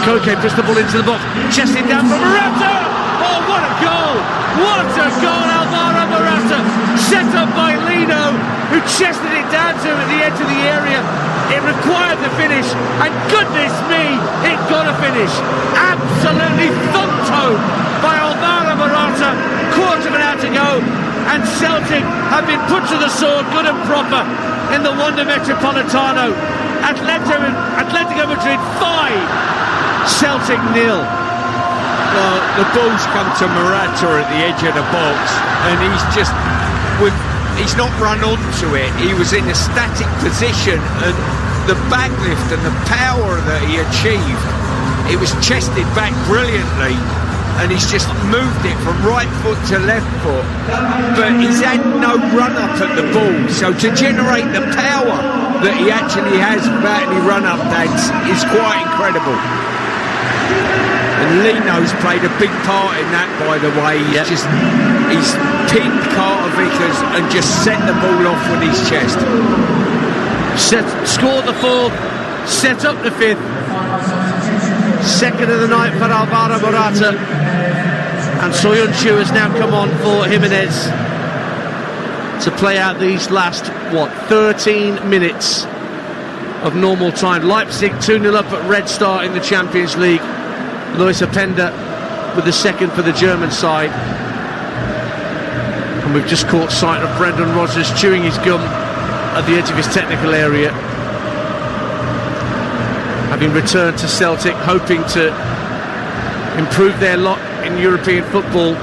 Koke puts the ball into the box, chested down for Morata! Oh, what a goal! What a goal, Alvaro Morata! Set up by Lino, who chested it down to him at the edge of the area. It required the finish, and goodness me, it got a finish. Absolutely thumped home by Alvaro Morata. Quarter of an hour to go, and Celtic have been put to the sword, good and proper, in the Wanda Metropolitano. Atletico Madrid 5, Celtic 0. Well, the ball's come to Morata at the edge of the box, and he's not run onto it. He was in a static position, and the backlift and the power that he achieved, it was chested back brilliantly, and he's just moved it from right foot to left foot, but he's had no run up at the ball, so to generate the power that he actually has without any run up dance is quite incredible. And Lino's played a big part in that, by the way. He's pinned Carter Vickers and just sent the ball off with his chest. Scored the fourth, set up the fifth. Second of the night for Alvaro Morata. And Soyuncu has now come on for Jimenez to play out these last, 13 minutes of normal time. Leipzig 2-0 up at Red Star in the Champions League. Luis Openda with the second for the German side. And we've just caught sight of Brendan Rodgers chewing his gum at the edge of his technical area, having returned to Celtic, hoping to improve their lot in European football.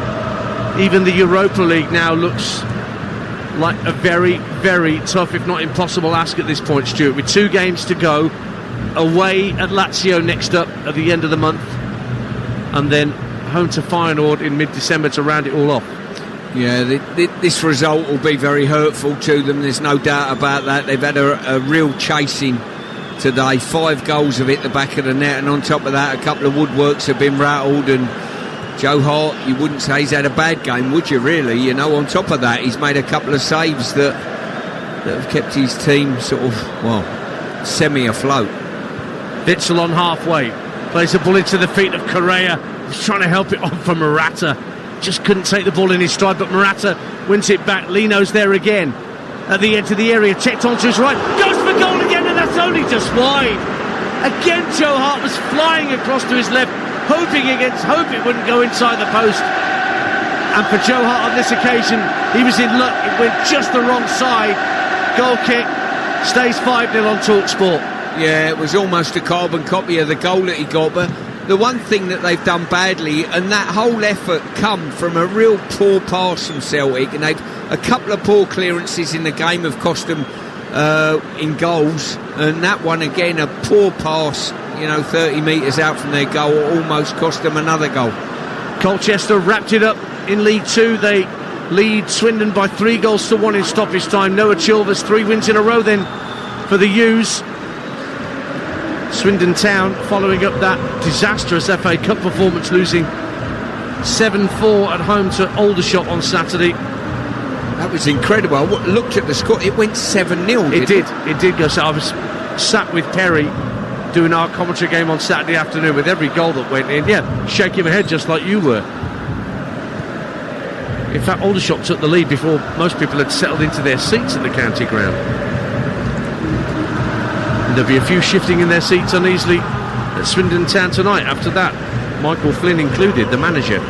Even the Europa League now looks like a very, very tough, if not impossible ask at this point, Stuart, with 2 games to go. Away at Lazio next up at the end of the month, and then home to Feyenoord in mid-December to round it all off. Yeah, this result will be very hurtful to them, there's no doubt about that. They've had a real chasing today. 5 goals have hit the back of the net, and on top of that, a couple of woodworks have been rattled. And Joe Hart, you wouldn't say he's had a bad game, would you, really? You know, on top of that, he's made a couple of saves that have kept his team sort of, semi-afloat. Witsel on halfway, plays the ball into the feet of Correa. He's trying to help it on for Morata. Just couldn't take the ball in his stride, but Morata wins it back. Lino's there again at the edge of the area, checked onto his right, goes for goal again, and that's only just wide. Again, Joe Hart was flying across to his left, hoping it wouldn't go inside the post. And for Joe Hart on this occasion, he was in luck. It went just the wrong side. Goal kick, stays 5-0 on TalkSport. Yeah, it was almost a carbon copy of the goal that he got, but the one thing that they've done badly, and that whole effort come from a real poor pass from Celtic, and they've a couple of poor clearances in the game have cost them in goals, and that one again, a poor pass, 30 metres out from their goal, almost cost them another goal. Colchester wrapped it up in League 2. They lead Swindon by 3-1 in stoppage time. Noah Chilvers 3 wins in a row then for the U's. Swindon Town following up that disastrous FA Cup performance, losing 7-4 at home to Aldershot on Saturday. That was incredible. I looked at the score, it went 7-0. It did go. So I was sat with Perry doing our commentary game on Saturday afternoon with every goal that went in. Yeah, shaking my head just like you were. In fact, Aldershot took the lead before most people had settled into their seats at the county ground. There'll be a few shifting in their seats uneasily at Swindon Town tonight. After that, Michael Flynn included, the manager.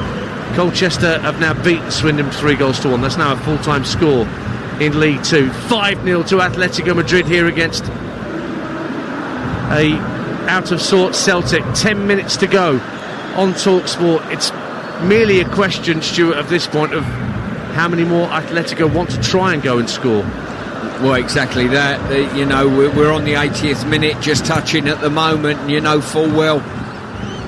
Colchester have now beaten Swindon 3-1. That's now a full-time score in League 2. 5-0 to Atletico Madrid here against a out-of-sorts Celtic. 10 minutes to go on TalkSport. It's merely a question, Stuart, of this point, of how many more Atletico want to try and go and score. Well, exactly that. We're on the 80th minute, just touching at the moment, and full well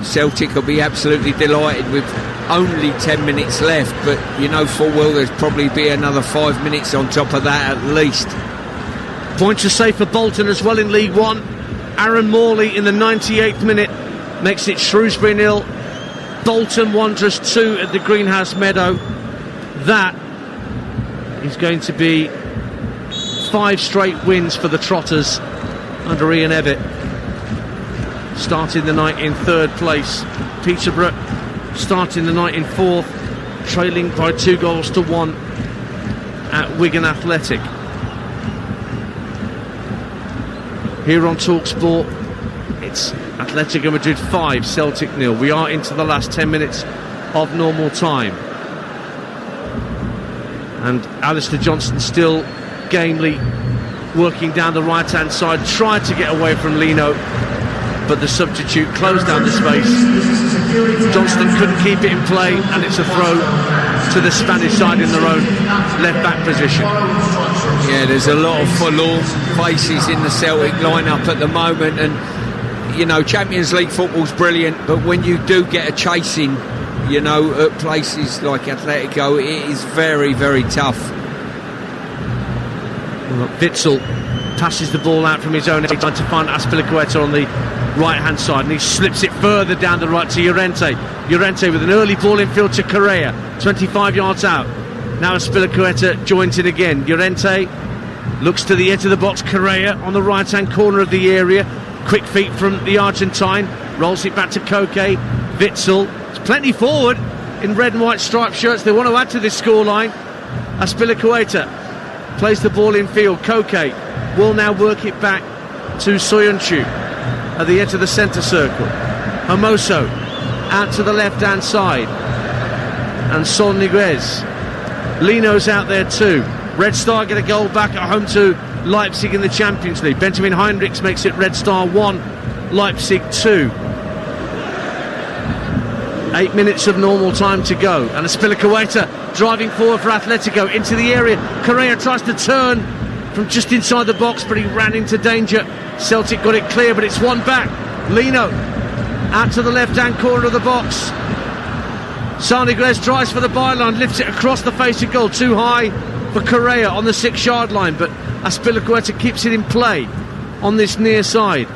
Celtic will be absolutely delighted with only 10 minutes left, but you know full well there's probably be another 5 minutes on top of that at least. Points to save for Bolton as well in League One. Aaron Morley in the 98th minute makes it Shrewsbury 0, Bolton Wanderers 2 at the Greenhouse Meadow. That is going to be 5 straight wins for the Trotters under Ian Evatt. Starting the night in 3rd place. Peterborough starting the night in 4th, trailing by 2-1 at Wigan Athletic. Here on TalkSport, it's Atletico Madrid 5, Celtic 0. We are into the last 10 minutes of normal time. And Alistair Johnston still gamely working down the right-hand side, tried to get away from Lino, but the substitute closed down the space. Johnston couldn't keep it in play, and it's a throw to the Spanish side in their own left-back position. Yeah, there's a lot of forlorn faces in the Celtic lineup at the moment, and you know, Champions League football's brilliant, but when you do get a chasing, you know, at places like Atletico, it is very, very tough. Well, Witsel passes the ball out from his own end, trying to find Azpilicueta on the right-hand side, and he slips it further down the right to Llorente. Llorente with an early ball infield to Correa, 25 yards out. Now Azpilicueta joins in again. Llorente looks to the edge of the box. Correa on the right-hand corner of the area. Quick feet from the Argentine. Rolls it back to Koke. Witsel. There's plenty forward in red and white striped shirts. They want to add to this scoreline. Azpilicueta plays the ball in field. Koke will now work it back to Soyuncu at the edge of the centre circle. Hermoso out to the left-hand side. And Sol Niguez. Lino's out there too. Red Star get a goal back at home to Leipzig in the Champions League. Benjamin Heinrichs makes it Red Star 1, Leipzig 2. 8 minutes of normal time to go, and Azpilicueta driving forward for Atletico into the area. Correa tries to turn from just inside the box, but he ran into danger. Celtic got it clear, but it's one back. Lino out to the left-hand corner of the box. Sarnigres drives for the byline, lifts it across the face of goal, too high for Correa on the 6-yard line, but Azpilicueta keeps it in play on this near side,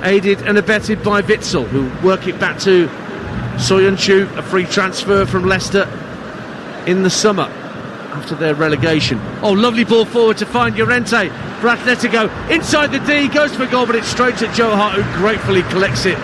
aided and abetted by Witsel, who work it back to Soyuncu, a free transfer from Leicester in the summer after their relegation. Oh, lovely ball forward to find Llorente for Atletico, inside the D, goes for a goal, but it's straight at Joe Hart, who gratefully collects it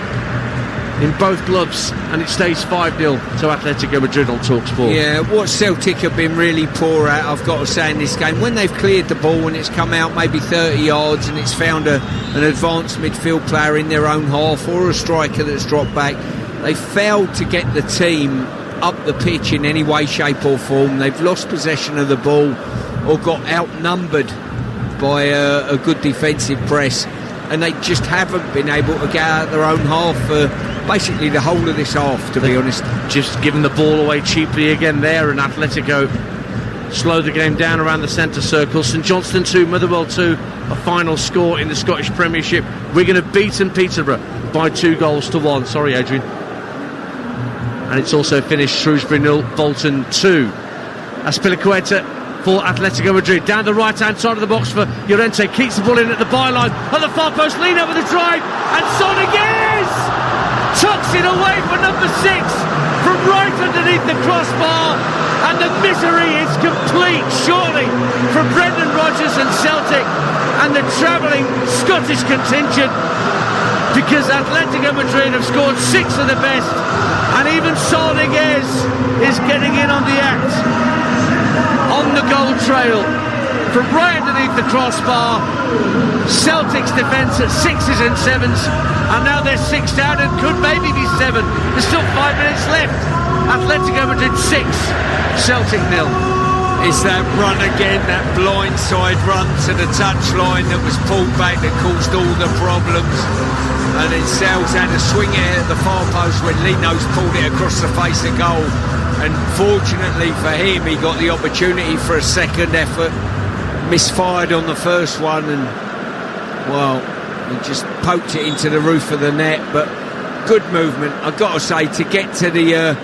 in both gloves, and it stays 5-0 to Atletico Madrid on TalkSport. Yeah, what Celtic have been really poor at, I've got to say, in this game, when they've cleared the ball and it's come out maybe 30 yards and it's found an advanced midfield player in their own half or a striker that's dropped back, they failed to get the team up the pitch in any way, shape or form. They've lost possession of the ball or got outnumbered by a good defensive press, and they just haven't been able to get out of their own half for basically the whole of this half, to be honest. Just giving the ball away cheaply again there, and Atletico slow the game down around the centre circle. St Johnstone 2, Motherwell 2, a final score in the Scottish Premiership. Wigan have beaten Peterborough by 2-1. Sorry, Adrian. And it's also finished Shrewsbury 0, Bolton 2. Azpilicueta for Atletico Madrid, down the right-hand side of the box for Llorente, keeps the ball in at the byline, at the far post, Lino with a drive, and Soniguez tucks it away for number 6 from right underneath the crossbar, and the misery is complete, surely, from Brendan Rodgers and Celtic and the travelling Scottish contingent, because Atletico Madrid have scored 6 of the best, and even Soniguez is getting in on the act, on the goal trail from right underneath the crossbar. Celtic's defence at 6s and 7s, and now they're 6 down and could maybe be 7. There's still 5 minutes left. Atletico Madrid 6, Celtic 0. It's that run again, that blindside run to the touchline that was pulled back that caused all the problems. And then Sales had a swing it at the far post when Lino's pulled it across the face of goal. And fortunately for him, he got the opportunity for a second effort, misfired on the first one, and well, he just poked it into the roof of the net. But good movement, I've got to say, to get to the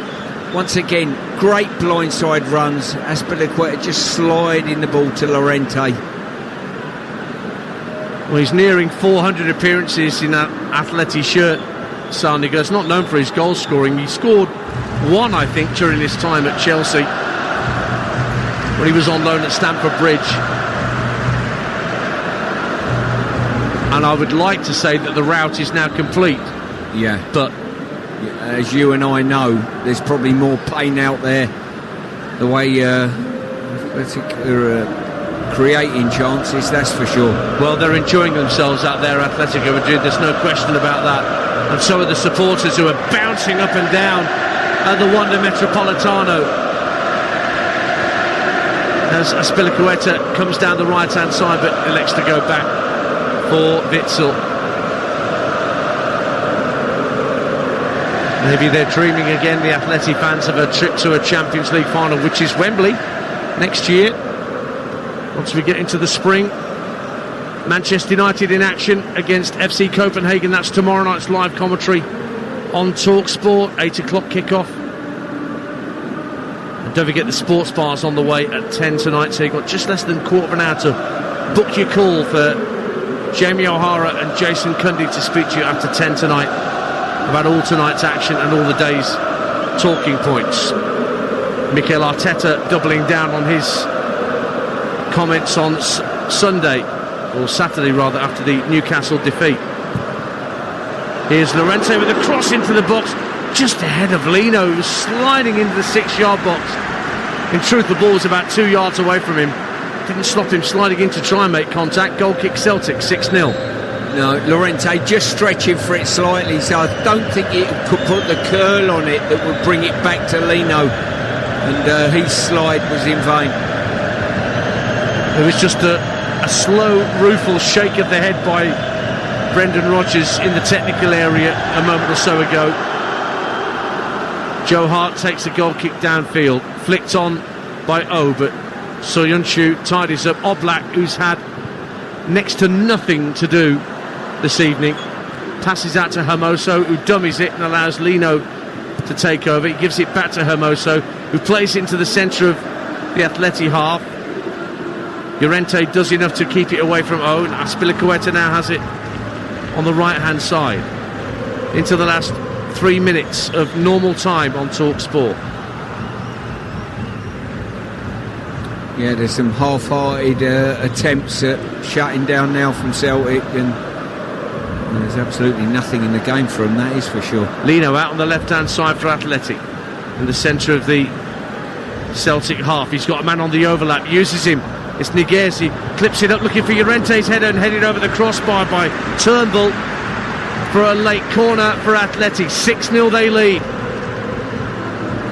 once again, great blindside runs. Azpilicueta just sliding the ball to Llorente. Well, he's nearing 400 appearances in that Atleti shirt, Sarniga. It's not known for his goal scoring. He scored one, I think, during his time at Chelsea when he was on loan at Stamford Bridge. And I would like to say that the route is now complete. Yeah. But as you and I know, there's probably more pain out there. The way creating chances, that's for sure. Well, they're enjoying themselves out there, Atletico Madrid. There's no question about that. And so are the supporters, who are bouncing up and down at the Wanda Metropolitano. As Azpilicueta comes down the right-hand side, but elects to go back for Witsel. Maybe they're dreaming again, the Atleti fans, of a trip to a Champions League final, which is Wembley next year. Once we get into the spring, Manchester United in action against FC Copenhagen. That's tomorrow night's live commentary on TalkSport, 8 o'clock kickoff. And don't forget the sports bars on the way at 10 tonight, so you've got just less than a quarter of an hour to book your call for Jamie O'Hara and Jason Cundy to speak to you after 10 tonight about all tonight's action and all the day's talking points. Mikel Arteta doubling down on his comments on Sunday, or Saturday rather, after the Newcastle defeat. Here's Llorente with a cross into the box, just ahead of Lino, who's sliding into the 6-yard box. In truth, the ball was about 2 yards away from him. Didn't stop him sliding in to try and make contact. Goal kick Celtic, 6-0. No, Llorente just stretching for it slightly, so I don't think it could put the curl on it that would bring it back to Lino, and his slide was in vain. It was just a slow, rueful shake of the head by Brendan Rodgers in the technical area a moment or so ago. Joe Hart takes the goal kick downfield, flicked on by O, but Soyuncu tidies up. Oblak, who's had next to nothing to do this evening, passes out to Hermoso, who dummies it and allows Lino to take over. He gives it back to Hermoso, who plays into the centre of the Atleti half. Llorente does enough to keep it away from O, and Azpilicueta now has it on the right-hand side. Into the last 3 minutes of normal time on TalkSport. Yeah, there's some half-hearted attempts at shutting down now from Celtic, and there's absolutely nothing in the game for them, that is for sure. Lino out on the left-hand side for Athletic, in the centre of the Celtic half. He's got a man on the overlap, uses him. It's Niguez, he clips it up looking for Llorente's header and headed over the crossbar by Turnbull for a late corner for Athletic. 6-0 they lead.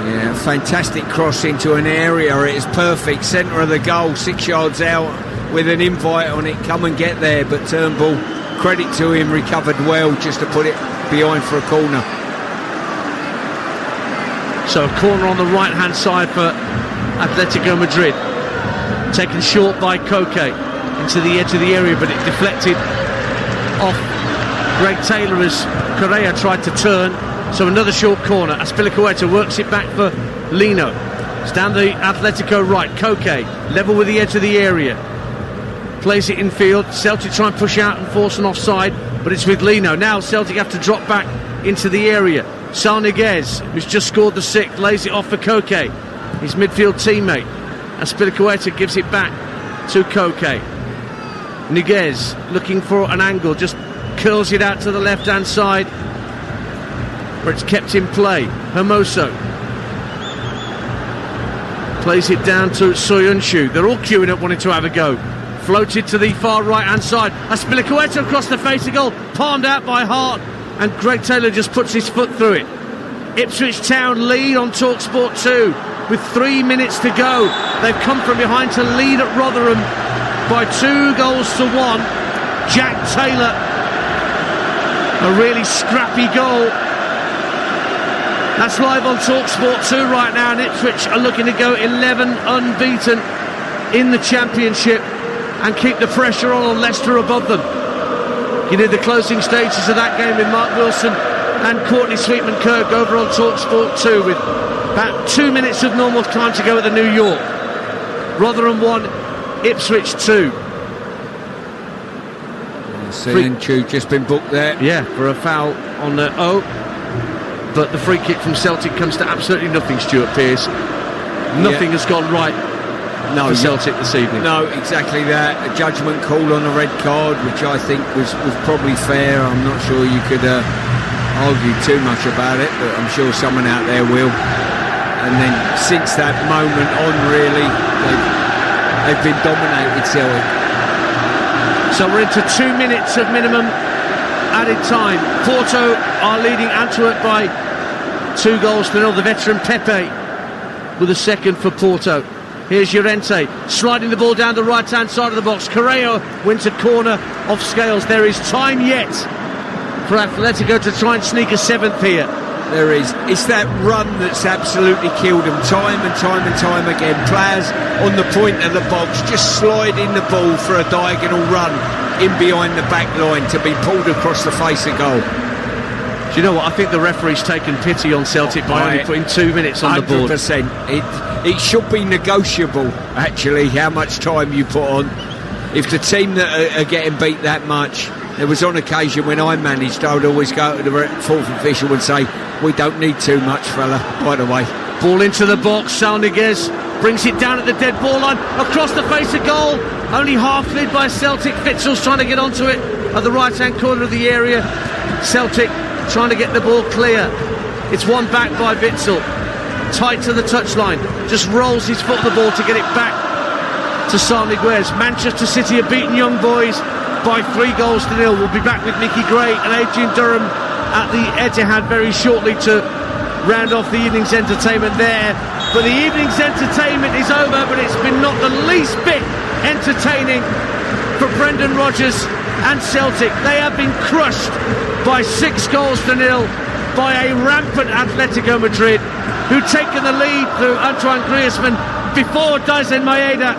Yeah, fantastic cross into an area. It is perfect, centre of the goal, 6 yards out with an invite on it. Come and get there, but Turnbull, credit to him, recovered well just to put it behind for a corner. So a corner on the right-hand side for Atletico Madrid. Taken short by Koke into the edge of the area, but it deflected off Greg Taylor as Correa tried to turn. So another short corner. Azpilicueta works it back for Lino. It's down the Atletico right. Koke level with the edge of the area, plays it in field. Celtic try and push out and force an offside, but it's with Lino. Now Celtic have to drop back into the area. Sarniguez, who's just scored the 6th, lays it off for Koke, his midfield teammate. Azpilicueta gives it back to Koke. Niguez looking for an angle, just curls it out to the left-hand side, where it's kept in play. Hermoso plays it down to Soyuncu. They're all queuing up, wanting to have a go. Floated to the far right-hand side. Azpilicueta across the face of goal, palmed out by Hart, and Greg Taylor just puts his foot through it. Ipswich Town lead on TalkSport 2 with 3 minutes to go. They've come from behind to lead at Rotherham by 2-1. Jack Taylor, a really scrappy goal. That's live on TalkSport 2 right now, and Ipswich are looking to go 11 unbeaten in the Championship and keep the pressure on Leicester above them. You need the closing stages of that game with Mark Wilson and Courtney Sweetman-Kirk over on TalkSport 2 with about 2 minutes of normal time to go at the New York. Rotherham 1, Ipswich 2. Cianchu just been booked there. Yeah, for a foul on the but the free kick from Celtic comes to absolutely nothing, Stuart Pearce. Nothing has gone right for Celtic this evening. No, exactly that. A judgment call on a red card, which I think was probably fair. I'm not sure you could argue too much about it, but I'm sure someone out there will. And then since that moment on, really, they've been dominated, Celtic. So we're into 2 minutes of minimum added time. Porto are leading Antwerp by 2-0. The veteran Pepe with a second for Porto. Here's Llorente sliding the ball down the right-hand side of the box. Correa wins a corner off Scales. There is time yet for Athletico to try and sneak a seventh here. There is. It's that run that's absolutely killed them time and time and time again. Players on the point of the box just sliding the ball for a diagonal run in behind the back line to be pulled across the face of goal. Do you know what? I think the referee's taken pity on Celtic by only putting 2 minutes on the board. 100%. It should be negotiable, actually, how much time you put on. If the team that are getting beat that much, there was on occasion when I managed, I would always go to the fourth official and say, we don't need too much, fella, by the way. Ball into the box, Sal Niguez brings it down at the dead ball line, across the face of goal, only half cleared by Celtic. Witzel's trying to get onto it at the right-hand corner of the area. Celtic trying to get the ball clear. It's won back by Witzel, tight to the touchline, just rolls his foot on the ball to get it back to Sal Niguez. Manchester City have beaten Young Boys by 3-0. We'll be back with Mickey Gray and Adrian Durham at the Etihad very shortly to round off the evening's entertainment there. But the evening's entertainment is over, but it's been not the least bit entertaining for Brendan Rodgers and Celtic. They have been crushed by 6-0 by a rampant Atletico Madrid, who'd taken the lead through Antoine Griezmann before Daisen Maeda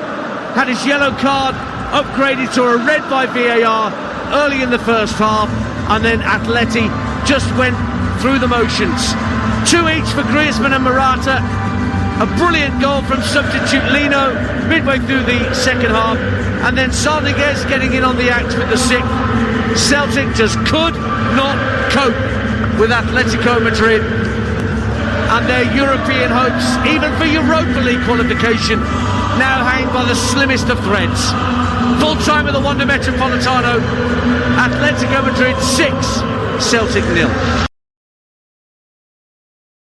had his yellow card upgraded to a red by VAR early in the first half, and then Atleti just went through the motions. 2 each for Griezmann and Morata. A brilliant goal from substitute Lino midway through the second half, and then Sal Niguez getting in on the act with the 6th. Celtic just could not cope with Atletico Madrid, and their European hopes, even for Europa League qualification, now hang by the slimmest of threads. Full time of the Wanda Metropolitano, Atletico Madrid 6, Celtic 0.